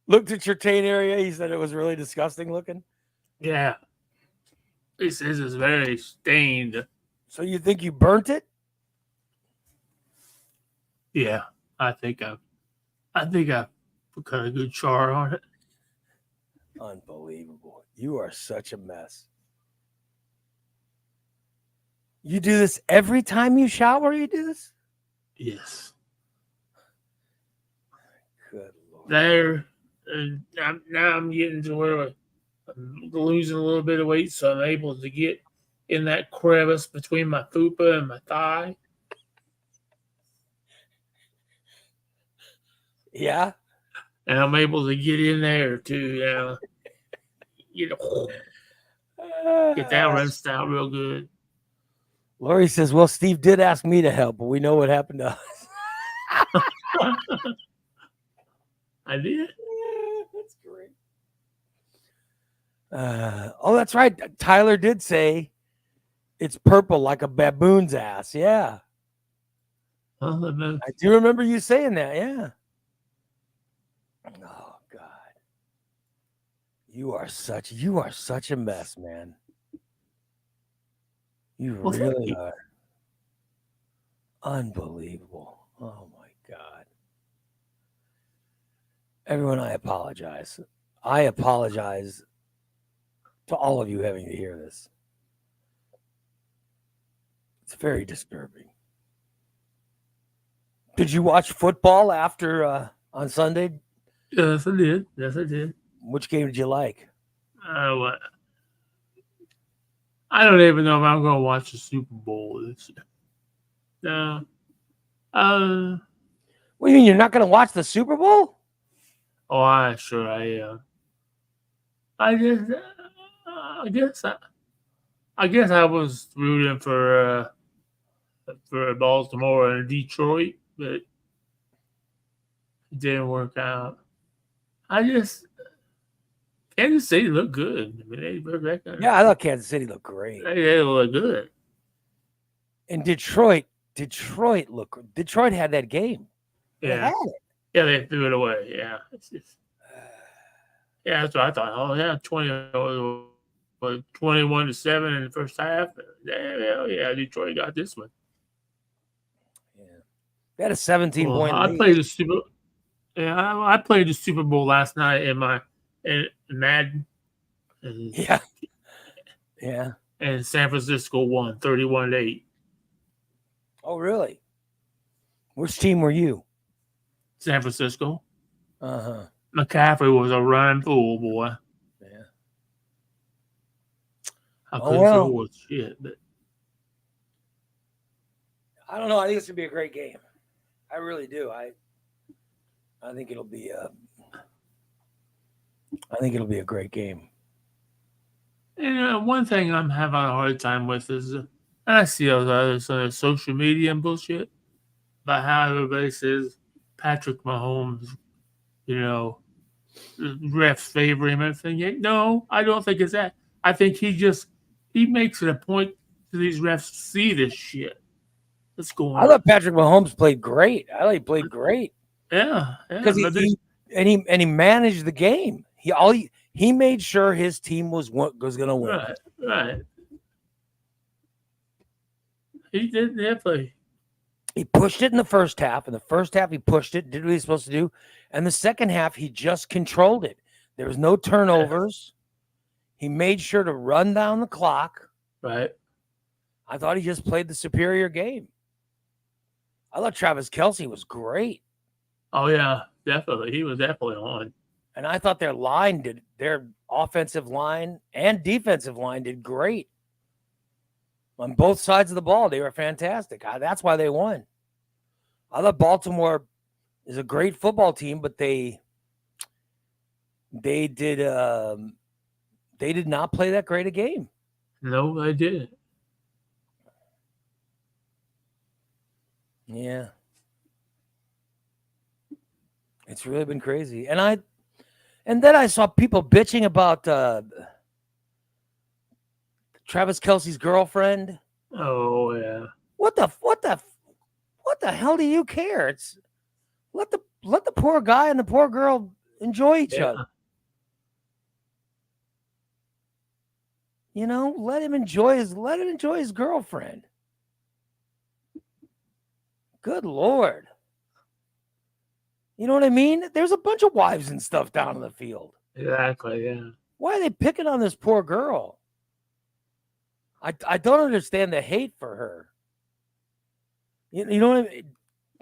looked at your taint area, he said it was really disgusting looking. Yeah. He says it's very stained. So you think you burnt it? Yeah, I think I put kind of good char on it. Unbelievable. You are such a mess. You do this every time you shower? You do this? Yes. Good Lord. There, now I'm getting to where I'm losing a little bit of weight, so I'm able to get in that crevice between my fupa and my thigh. Yeah. And I'm able to get in there to, get that rinsed out real good. Lori says, well, Steve did ask me to help, but we know what happened to us. I did? Yeah, that's great. Oh, that's right. Tyler did say it's purple like a baboon's ass. Yeah. I do remember you saying that. Yeah. Oh, God. You are such a mess, man. You really are. Unbelievable. Oh, my God. Everyone, I apologize. I apologize to all of you having to hear this. It's very disturbing. Did you watch football after on Sunday? Yes, I did. Yes, I did. Which game did you like? What? I don't even know if I'm going to watch the Super Bowl this year. No. What do you mean you're not going to watch the Super Bowl? Oh, I sure I am. I guess I was rooting for Baltimore and Detroit, but it didn't work out. Kansas City looked good. I mean, yeah, I thought Kansas City looked great. They looked good. And Detroit had that game. Yeah. They had it. Yeah, they threw it away. Yeah. Yeah, that's what I thought. Oh, yeah, 21-7 in the first half. Yeah, Detroit got this one. Yeah. They had a 17-point lead. I played the Super Bowl last night in Madden. Yeah. Yeah. And San Francisco won 31-8. Oh, really? Which team were you? San Francisco. Uh-huh. McCaffrey was a running fool, boy. Yeah. I couldn't throw with shit, but I don't know. I think it's gonna be a great game. I really do. I think it'll be I think it'll be a great game. And one thing I'm having a hard time with is, and I see all the other social media and bullshit about how everybody says Patrick Mahomes, you know, refs favor him and everything. No, I don't think it's that. I think he makes it a point to these refs to see this shit that's going I on. thought Patrick Mahomes played great. I thought he played great. Yeah, Because he managed the game. He made sure his team was going to win. Right. He did definitely. He pushed it in the first half. In the first half, he pushed it, did what he was supposed to do. And the second half, he just controlled it. There was no turnovers. He made sure to run down the clock. Right. I thought he just played the superior game. I thought Travis Kelce was great. Oh, yeah, definitely. He was definitely on. And I thought their offensive line and defensive line did great. On both sides of the ball, they were fantastic. That's why they won. I thought Baltimore is a great football team, but they did not play that great a game. No, they didn't. Yeah. It's really been crazy. And then I saw people bitching about Travis Kelce's girlfriend. Oh, yeah. What the hell do you care? It's let the poor guy and the poor girl enjoy each other. You know, let him enjoy his girlfriend. Good Lord. You know what I mean? There's a bunch of wives and stuff down in the field. Exactly, yeah. Why are they picking on this poor girl? I don't understand the hate for her. You know what I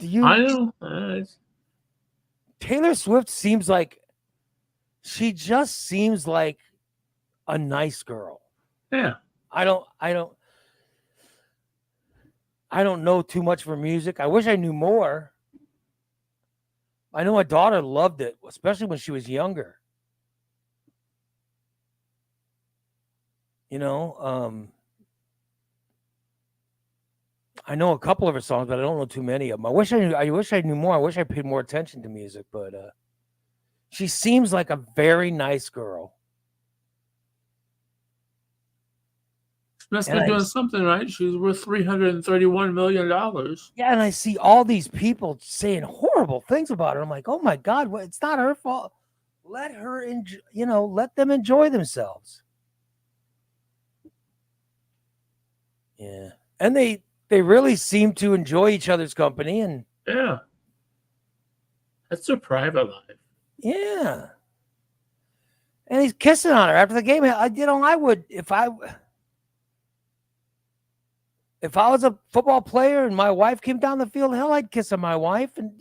mean? I know. Taylor Swift seems like a nice girl. Yeah. I don't know too much for music. I wish I knew more. I know my daughter loved it, especially when she was younger. You know, I know a couple of her songs, but I don't know too many of them. I wish I knew more. I wish I paid more attention to music, but she seems like a very nice girl. She must be doing something right. She's worth $331 million. Yeah, and I see all these people saying horrible things about her. I'm like, oh my God, it's not her fault. Let her enjoy, let them enjoy themselves. Yeah. And they really seem to enjoy each other's company. And yeah. That's their private life. Yeah. And he's kissing on her after the game. I would, if I was a football player and my wife came down the field, hell, I'd kiss on my wife. And,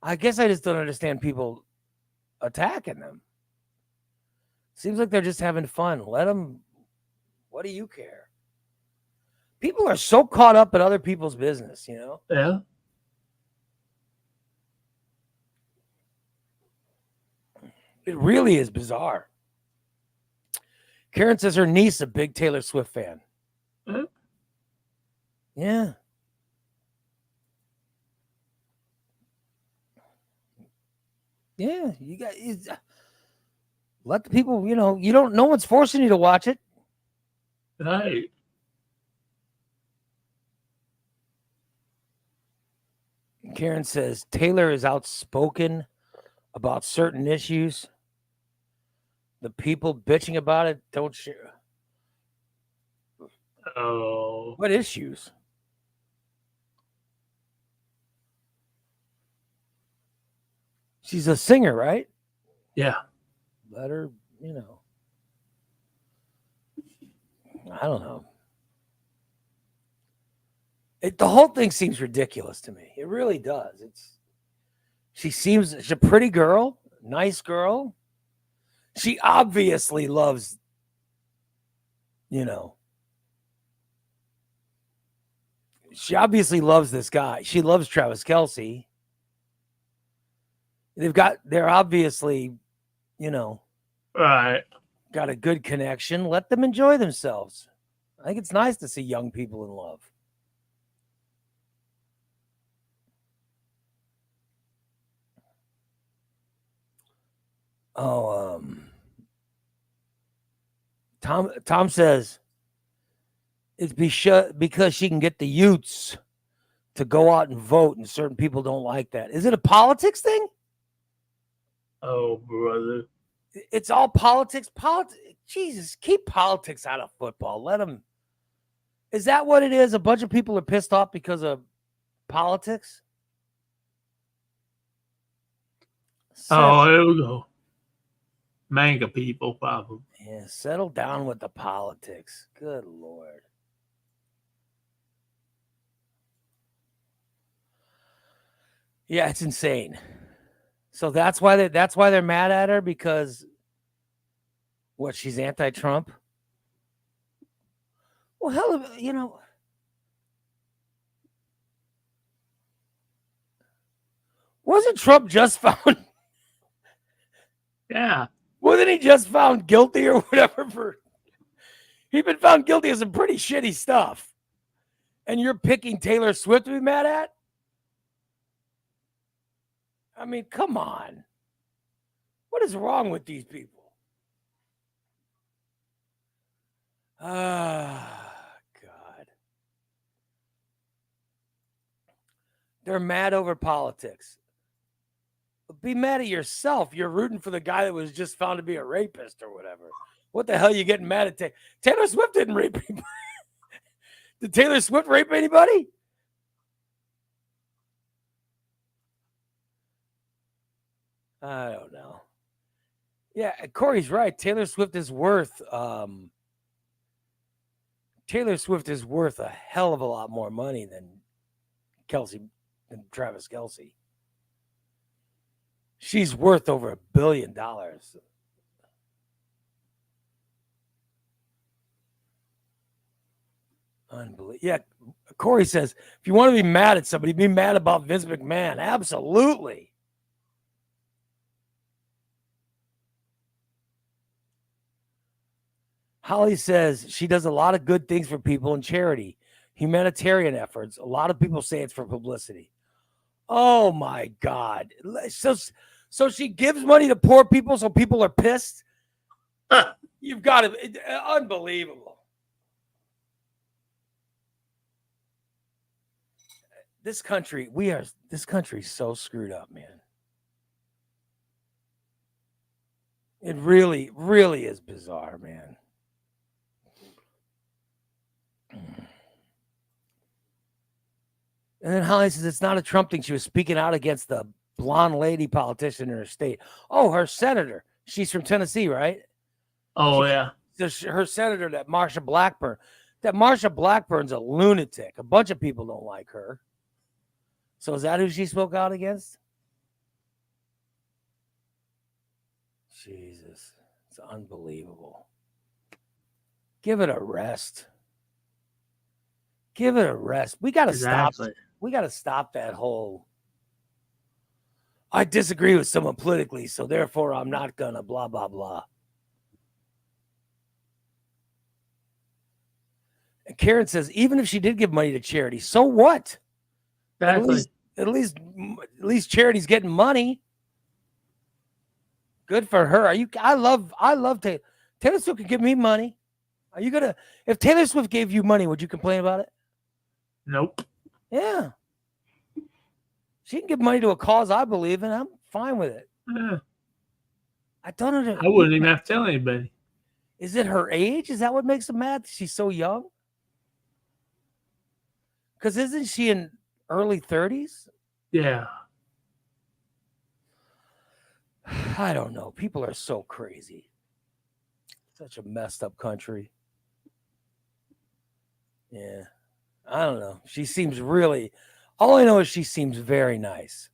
I guess I just don't understand people attacking them. Seems like they're just having fun. Let them. What do you care? People are so caught up in other people's business, Yeah. It really is bizarre. Karen says her niece is a big Taylor Swift fan. Mm-hmm. Yeah. Yeah, you guys let the people, no one's forcing you to watch it. Right. Karen says Taylor is outspoken about certain issues. The people bitching about it don't share. Oh. What issues? She's a singer, right? Yeah. Let her, I don't know. The whole thing seems ridiculous to me. It really does. She's a pretty girl, nice girl. She obviously loves, she obviously loves this guy. She loves Travis Kelce. They're obviously, Right. got a good connection. Let them enjoy themselves. I think it's nice to see young people in love. Oh, Tom says it's because she can get the youths to go out and vote, and certain people don't like that. Is it a politics thing? Oh, brother. It's all politics. Jesus, keep politics out of football. Let them. Is that what it is? A bunch of people are pissed off because of politics? Oh, here we go. Manga people, probably. Yeah, settle down with the politics. Good Lord. Yeah, it's insane. So that's why they're mad at her, because what, she's anti-Trump? Well, hell, wasn't Trump just found? Yeah. Wasn't he just found guilty or whatever he'd been found guilty of some pretty shitty stuff? And you're picking Taylor Swift to be mad at? I mean, come on. What is wrong with these people? Ah, God. They're mad over politics. Be mad at yourself. You're rooting for the guy that was just found to be a rapist or whatever. What the hell are you getting mad at? Taylor Swift didn't rape anybody. Did Taylor Swift rape anybody? I don't know. Yeah, Corey's right. Taylor Swift is worth a hell of a lot more money than Travis Kelce. She's worth over $1 billion. Unbelievable. Yeah, Corey says, if you want to be mad at somebody, be mad about Vince McMahon. Absolutely. Holly says she does a lot of good things for people in charity, humanitarian efforts. A lot of people say it's for publicity. Oh my God. So she gives money to poor people so people are pissed? You've got to, unbelievable. This country's so screwed up, man. It really, really is bizarre, man. And then Holly says it's not a Trump thing. She was speaking out against the blonde lady politician in her state. Oh, her senator. She's from Tennessee, right? Oh, yeah. Her senator, that Marsha Blackburn. That Marsha Blackburn's a lunatic. A bunch of people don't like her. So is that who she spoke out against? Jesus. It's unbelievable. Give it a rest. Give it a rest. We got to stop. We got to stop that whole, I disagree with someone politically, so therefore I'm not going to blah, blah, blah. And Karen says, even if she did give money to charity, so what? Exactly. At least charity's getting money. Good for her. I love Taylor. Taylor Swift can give me money. Are you gonna, if Taylor Swift gave you money, would you complain about it? Nope. Yeah. She can give money to a cause I believe in. I'm fine with it. Yeah. I don't know. I wouldn't even have to tell anybody. Is it her age? Is that what makes them mad? She's so young? Because isn't she in early 30s? Yeah. I don't know. People are so crazy. Such a messed up country. Yeah. I don't know. She seems really, all I know is she seems very nice.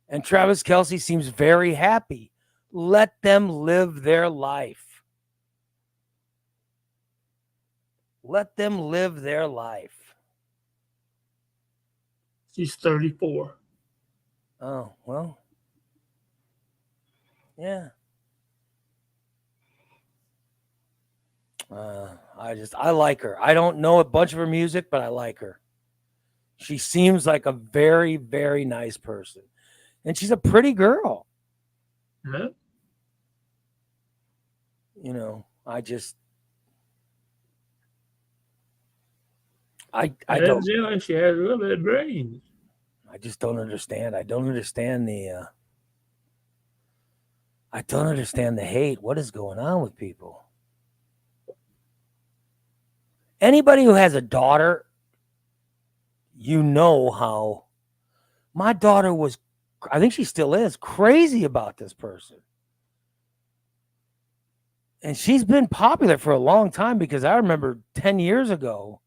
And Travis Kelce seems very happy. Let them live their life. Let them live their life. She's 34. Oh, well. Yeah. I like her. I don't know a bunch of her music, but I like her. She seems like a very, very nice person. And she's a pretty girl. Yeah. You know, I don't Evidently, she has a little bit of brains. I just don't understand. I don't understand the hate. What is going on with people? Anybody who has a daughter, you know how my daughter was, I think she still is, crazy about this person. And she's been popular for a long time because I remember 10 years ago,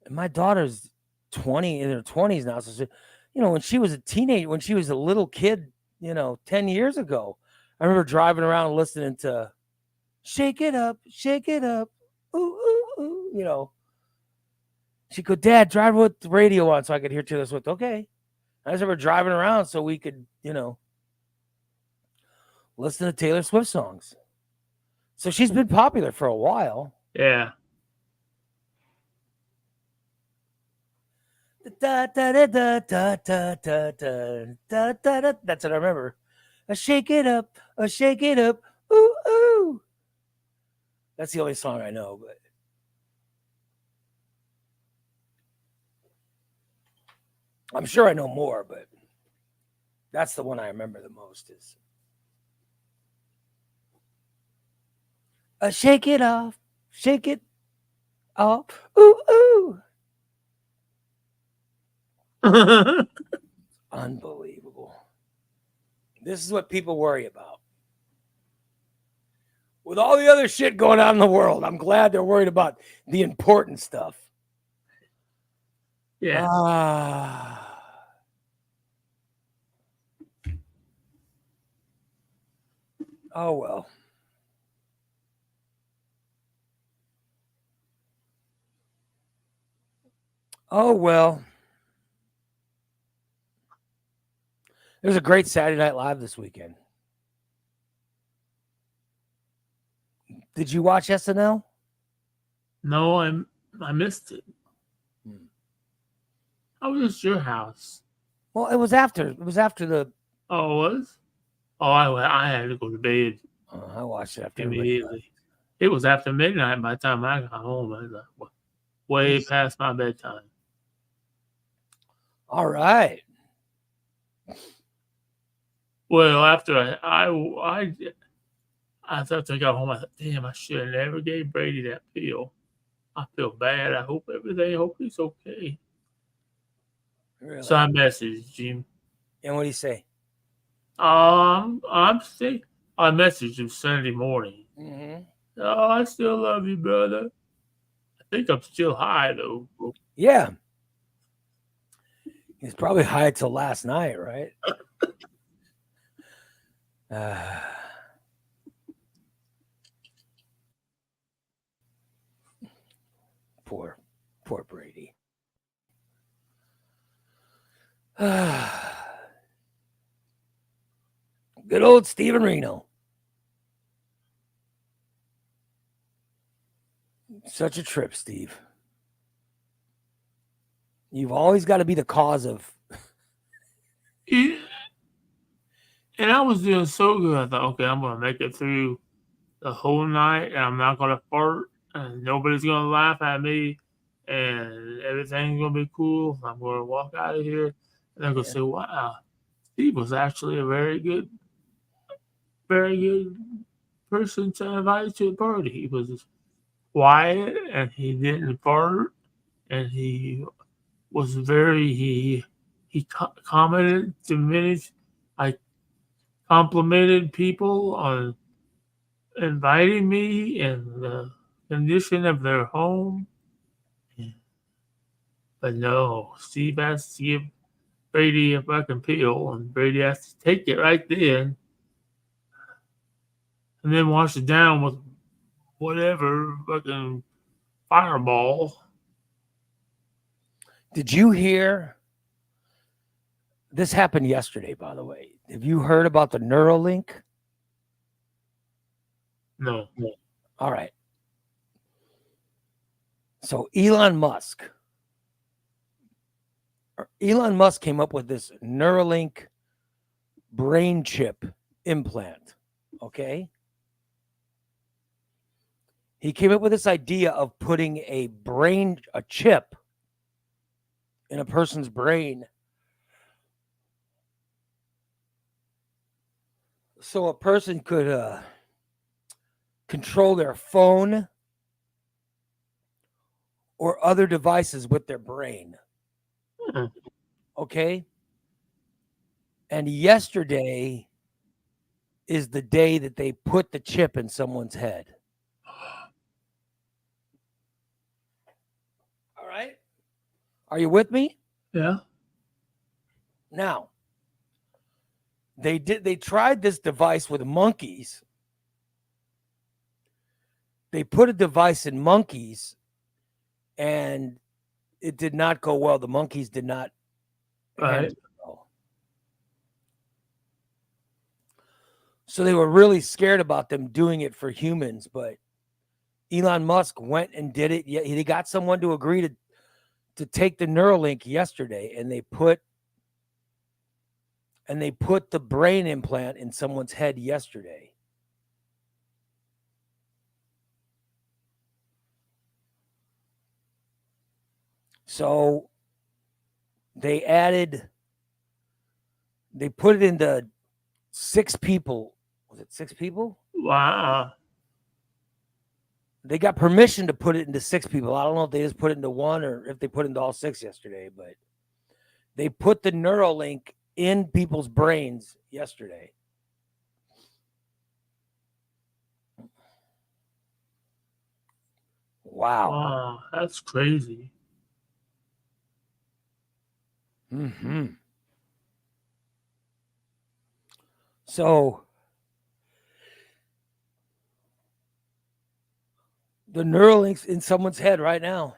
and my daughter's 20 in her 20s now. So, when she was a teenager, when she was a little kid, 10 years ago, I remember driving around listening to Shake It Up, ooh, ooh, ooh, She'd go, Dad, drive with the radio on so I could hear Taylor Swift. Okay. I just remember driving around so we could, listen to Taylor Swift songs. So she's been popular for a while. Yeah. That's what I remember. Shake it up, ooh, ooh. That's the only song I know, but I'm sure I know more, but that's the one I remember the most is shake it off, ooh, ooh. Unbelievable. This is what people worry about. With all the other shit going on in the world, I'm glad they're worried about the important stuff. Yeah. Oh, well. Oh, well. There's a great Saturday Night Live this weekend. Did you watch SNL? No, I missed it. I was at your house. Well, it was after the. Oh, it was? Oh, I had to go to bed. I watched it after immediately. It was after midnight by the time I got home. I was like, way past my bedtime. All right. Well, after I thought I got home, I thought, damn, I should have never gave Brady that pill. I feel bad. I hope he's okay. Really? So I messaged him. And what did he say? I'm sick. I messaged him Sunday morning. Mm-hmm. Oh, I still love you, brother. I think I'm still high, though. Yeah. He's probably high till last night, right? Poor Brady. Good old Steven Reno. Such a trip, Steve. You've always got to be the cause of. And I was doing so good. I thought, okay, I'm going to make it through the whole night, and I'm not going to fart, and nobody's going to laugh at me, and everything's going to be cool. I'm going to walk out of here, and they're going to say, wow, Steve was actually a very good person to invite to the party. He was quiet, and he didn't fart, and he was he commented to many. I complimented people on inviting me and the condition of their home. But no, Steve has to give Brady a fucking pill, and Brady has to take it right then and then wash it down with whatever fucking fireball. Did you hear? This happened yesterday, by the way. Have you heard about the Neuralink? No. All right. So Elon Musk came up with this Neuralink brain chip implant. Okay. He came up with this idea of putting a chip in a person's brain so a person could control their phone or other devices with their brain. Okay. And yesterday is the day that they put the chip in someone's head. All right. Are you with me? Yeah. Now, they tried this device with monkeys. They put a device in monkeys and it did not go well. The monkeys did not. Right. So they were really scared about them doing it for humans, but Elon Musk went and did it. Yeah, he got someone to agree to take the Neuralink yesterday, and they put the brain implant in someone's head yesterday. So they put it into 6 people. Was it 6 people? Wow. They got permission to put it into 6 people. I don't know if they just put it into 1 or if they put it into all 6 yesterday, but they put the Neuralink in people's brains yesterday. Wow, that's crazy. Mm-hmm. So the Neuralink's in someone's head right now.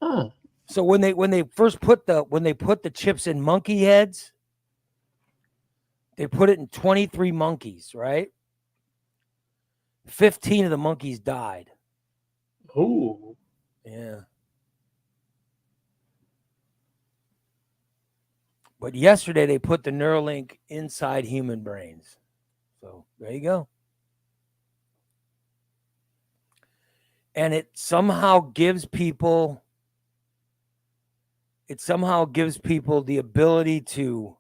Oh. So when they put the chips in monkey heads, they put it in 23 monkeys, right? 15 of the monkeys died. Oh. Yeah. But yesterday they put the Neuralink inside human brains. So there you go. And it somehow gives people the ability to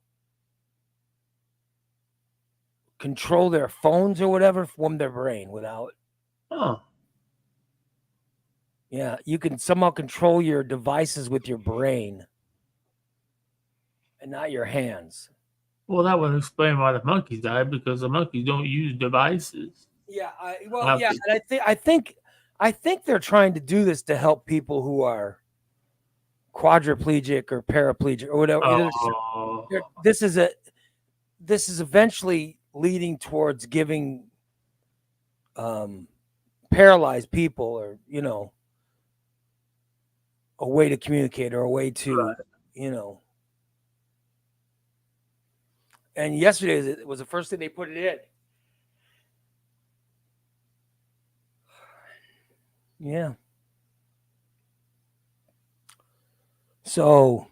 control their phones or whatever from their brain without. Oh. Yeah, you can somehow control your devices with your brain and not your hands. Well, that would explain why the monkeys died, because the monkeys don't use devices. Yeah, and I think they're trying to do this to help people who are quadriplegic or paraplegic or whatever. Oh. This is eventually leading towards giving paralyzed people, or a way to communicate or a way to, And yesterday was the first thing they put it in. Yeah. So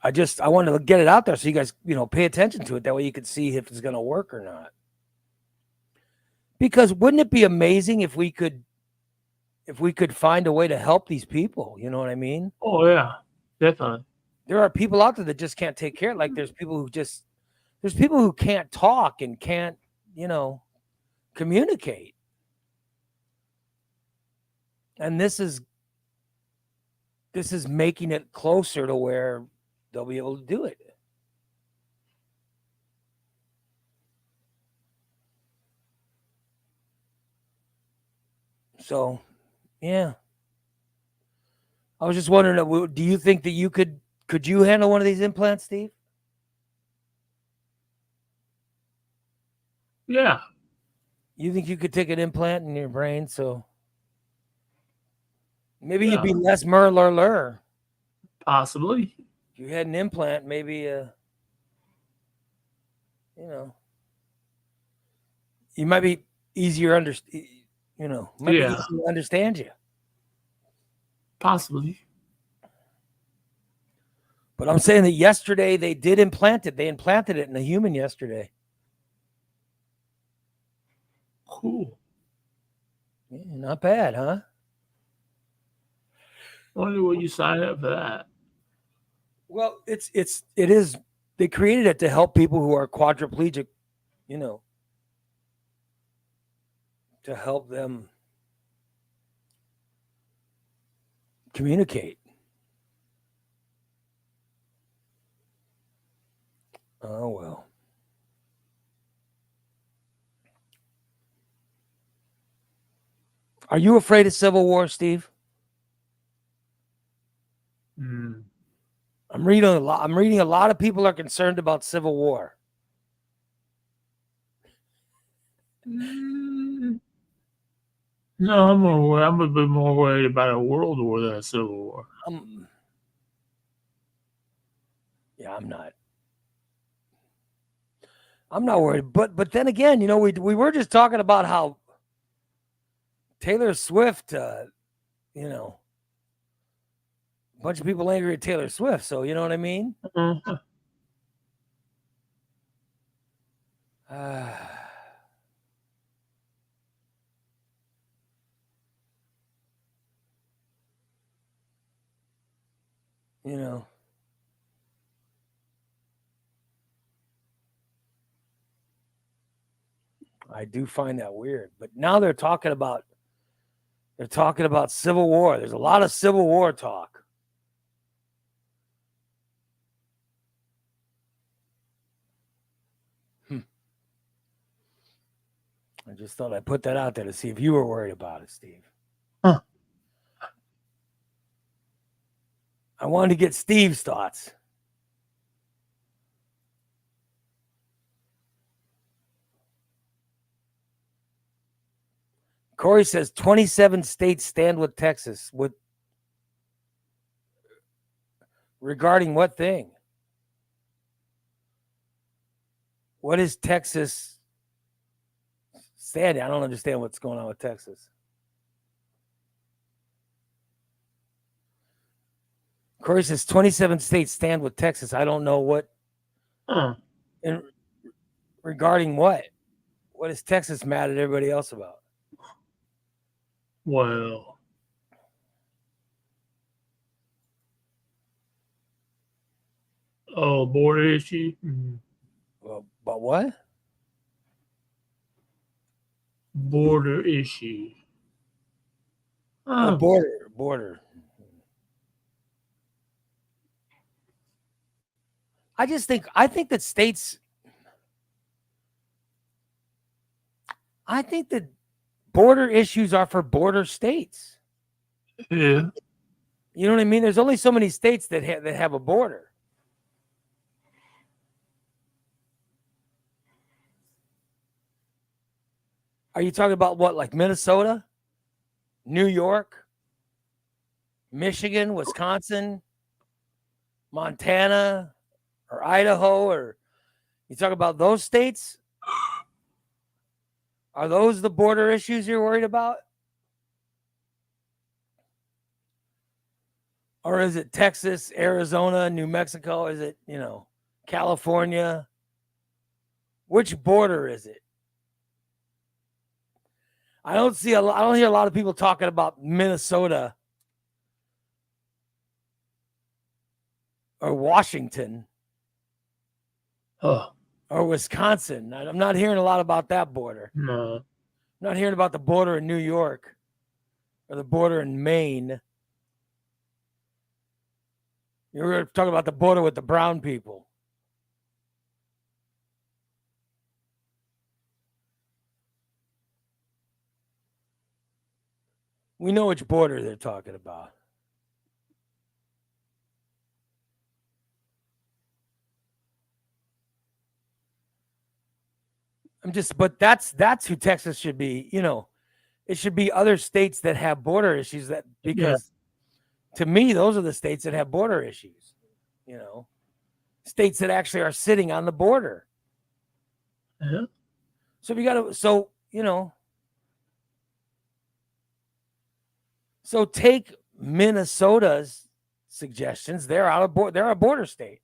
I wanted to get it out there so you guys, pay attention to it. That way you could see if it's going to work or not. Because wouldn't it be amazing if we could find a way to help these people? You know what I mean? Oh yeah, definitely. There are people out there that just can't take care. Like there's people who can't talk and can't, communicate. And this is making it closer to where they'll be able to do it. So, yeah. I was just wondering, do you think that you could you handle one of these implants, Steve? Yeah. You think you could take an implant in your brain so maybe you'd be less Merler? Possibly. if you had an implant, maybe you might be easier might be easier to understand you. Possibly. But I'm saying that yesterday they did implant it. They implanted it in a human yesterday. Cool. Yeah, not bad, huh? Wonder what you signed up for that. Well, it is. They created it to help people who are quadriplegic, to help them communicate. Oh, well. Are you afraid of civil war, Steve? I'm reading a lot of people are concerned about civil war. No, I'm a bit more worried about a world war than a civil war. I'm not worried. But then again, we were just talking about how Taylor Swift, a bunch of people angry at Taylor Swift. So you know what I mean? I do find that weird. But now they're talking about civil war. There's a lot of civil war talk. I just thought I'd put that out there to see if you were worried about it, Steve. Huh. I wanted to get Steve's thoughts. Corey says 27 states stand with Texas regarding what thing? What is Texas standing? I don't understand what's going on with Texas. Corey says 27 states stand with Texas. I don't know what. Regarding what? What is Texas mad at everybody else about? Well, border issue. Well, but what? Border issue. Border. I think that states. I think that border issues are for border states. Yeah. You know what I mean? There's only so many states that have a border. Are you talking about what, like Minnesota, New York, Michigan, Wisconsin, Montana, or Idaho? Or you talk about those states? Are those the border issues you're worried about? Or is it Texas, Arizona, New Mexico? Is it, California? Which border is it? I don't hear a lot of people talking about Minnesota or Washington or Wisconsin. I'm not hearing a lot about that border. No. I'm not hearing about the border in New York or the border in Maine. You were talking about the border with the brown people. We know which border they're talking about. But that's who Texas should be. It should be other states that have border issues because to me, those are the states that have border issues. states that actually are sitting on the border. Yeah. So we got to, so take Minnesota's suggestions. They're they're a border state.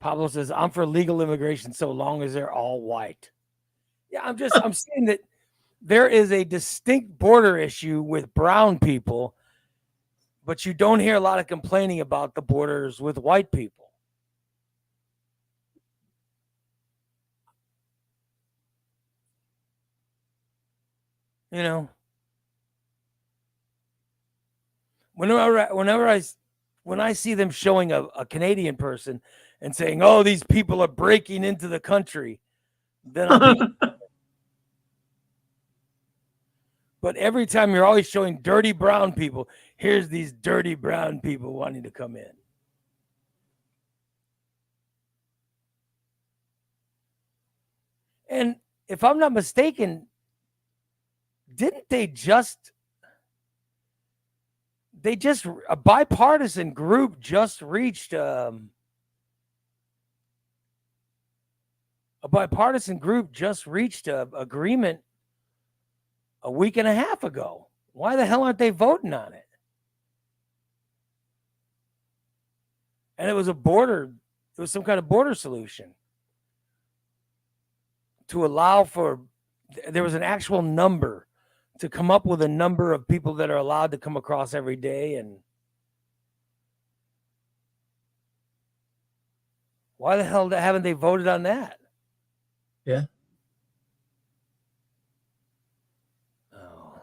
Pablo says, I'm for legal immigration so long as they're all white. Yeah, I'm saying that there is a distinct border issue with brown people, but you don't hear a lot of complaining about the borders with white people. When I see them showing a Canadian person and saying, "Oh, these people are breaking into the country," then I'm. But every time you're always showing dirty brown people, here's these dirty brown people wanting to come in. And if I'm not mistaken, didn't they just a bipartisan group just reached agreement a week and a half ago. Why the hell aren't they voting on it? And it was some kind of border solution to allow for, there was an actual number to come up with a number of people that are allowed to come across every day. And why the hell haven't they voted on that? Yeah. Oh.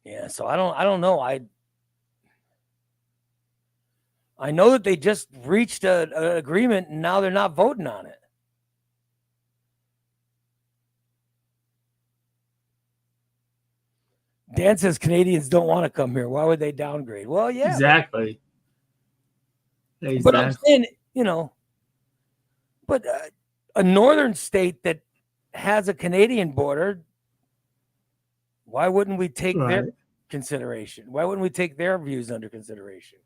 Yeah, so I don't know. I know that they just reached an agreement and now they're not voting on it. Dan says Canadians don't want to come here. Why would they downgrade? Well, yeah. Exactly. But I'm saying, but a northern state that has a Canadian border, why wouldn't we take their consideration? Why wouldn't we take their views under consideration?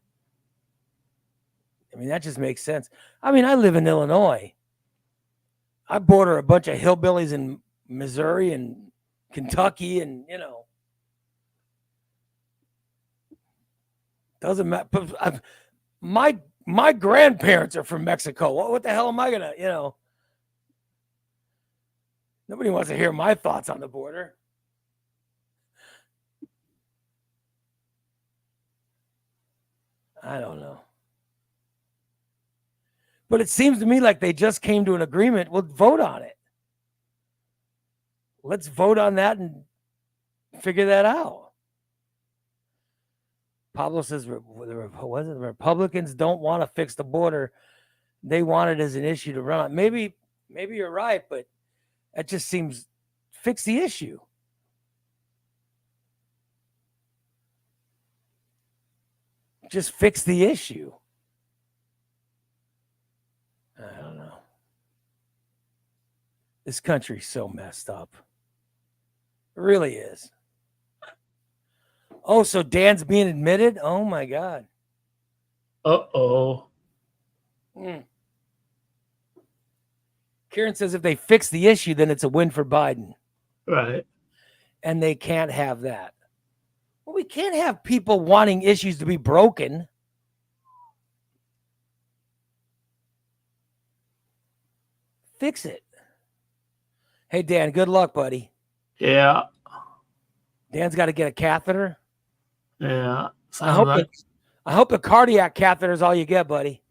I mean, that just makes sense. I mean, I live in Illinois. I border a bunch of hillbillies in Missouri and Kentucky, and doesn't matter. My grandparents are from Mexico. What the hell am I gonna, Nobody wants to hear my thoughts on the border. I don't know. But it seems to me like they just came to an agreement. We'll vote on it. Let's vote on that and figure that out. Pablo says, the Republicans don't want to fix the border. They want it as an issue to run on. Maybe you're right, but that just seems fix the issue. Just fix the issue. I don't know. This country's so messed up. It really is. Oh, so Dan's being admitted? Oh, my God. Uh-oh. Kieran says if they fix the issue, then it's a win for Biden. Right. And they can't have that. Well, we can't have people wanting issues to be broken. Fix it. Hey, Dan, good luck, buddy. Yeah. Dan's got to get a catheter. Yeah. I hope the cardiac catheter is all you get, buddy.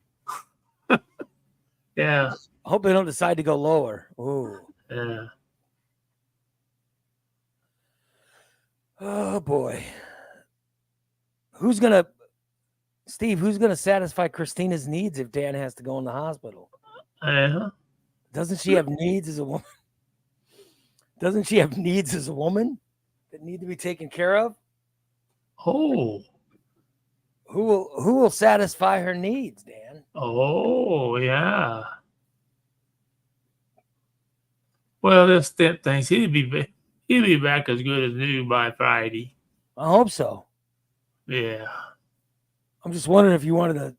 Yeah. I hope they don't decide to go lower. Ooh. Yeah. Oh, boy. Who's going to satisfy Christina's needs if Dan has to go in the hospital? Yeah. Doesn't she have needs as a woman? Doesn't she have needs as a woman that need to be taken care of? Oh. who will satisfy her needs, Dan? Oh, yeah. Well, there's step things. He'll be back as good as new by Friday. I hope so. Yeah. I'm just wondering if you wanted to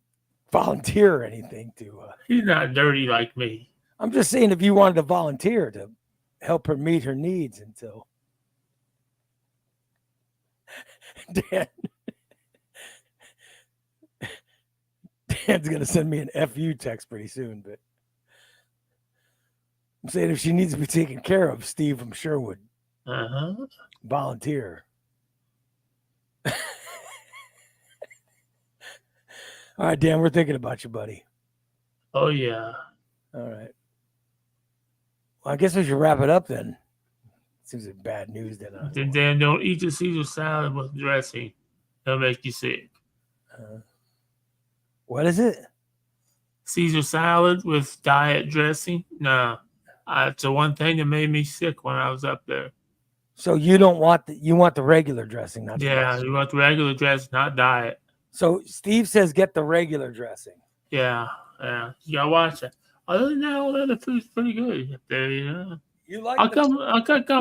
volunteer or anything to. He's not dirty like me. I'm just saying if you wanted to volunteer to help her meet her needs until. Dan's gonna send me an FU text pretty soon, but I'm saying if she needs to be taken care of, Steve from Sherwood volunteer. All right, Dan, we're thinking about you, buddy. Oh, yeah. All right. Well, I guess we should wrap it up then. Seems like bad news then. Dan, don't eat the Caesar salad with dressing. That'll make you sick. What is it? Caesar salad with diet dressing? No. It's the one thing that made me sick when I was up there. So you don't want you want the regular dressing, not the you want the regular dressing, not diet. So Steve says get the regular dressing. Yeah. You gotta watch it. Other than that, all the other food's pretty good up there, You like I'll come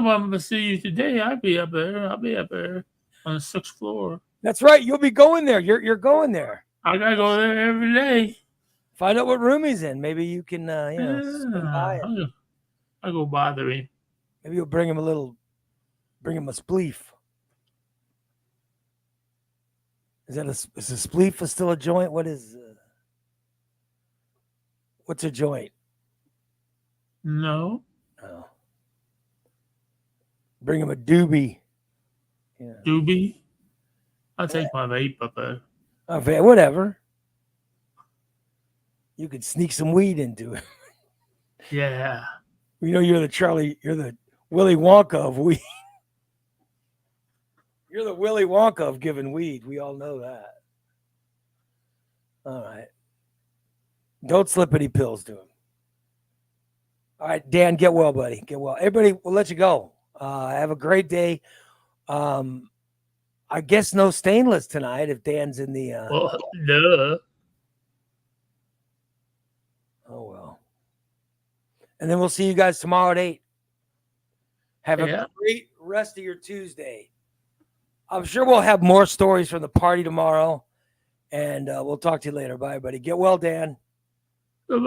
up and see you today. I'll be up there on the 6th floor. That's right. You'll be going there. You're going there. I gotta go there every day. Find out what room he's in. Maybe you can swing by it. I'll go bother him. Maybe you'll bring him a spleef. Is a spleef still a joint? What's a joint? No. Oh. Bring him a doobie. Yeah. Doobie? I'll take my vape up there. Okay, whatever. You could sneak some weed into it. Yeah. You're the Willy Wonka of weed. You're the Willy Wonka of giving weed. We all know that. All right. Don't slip any pills to him. All right, Dan, get well, buddy. Get well. Everybody, we'll let you go. Have a great day. I guess no stainless tonight if Dan's in the. Well, duh. Oh, well. And then we'll see you guys tomorrow at 8. Have a great rest of your Tuesday. I'm sure we'll have more stories from the party tomorrow. And we'll talk to you later. Bye, everybody. Get well, Dan. Bye-bye.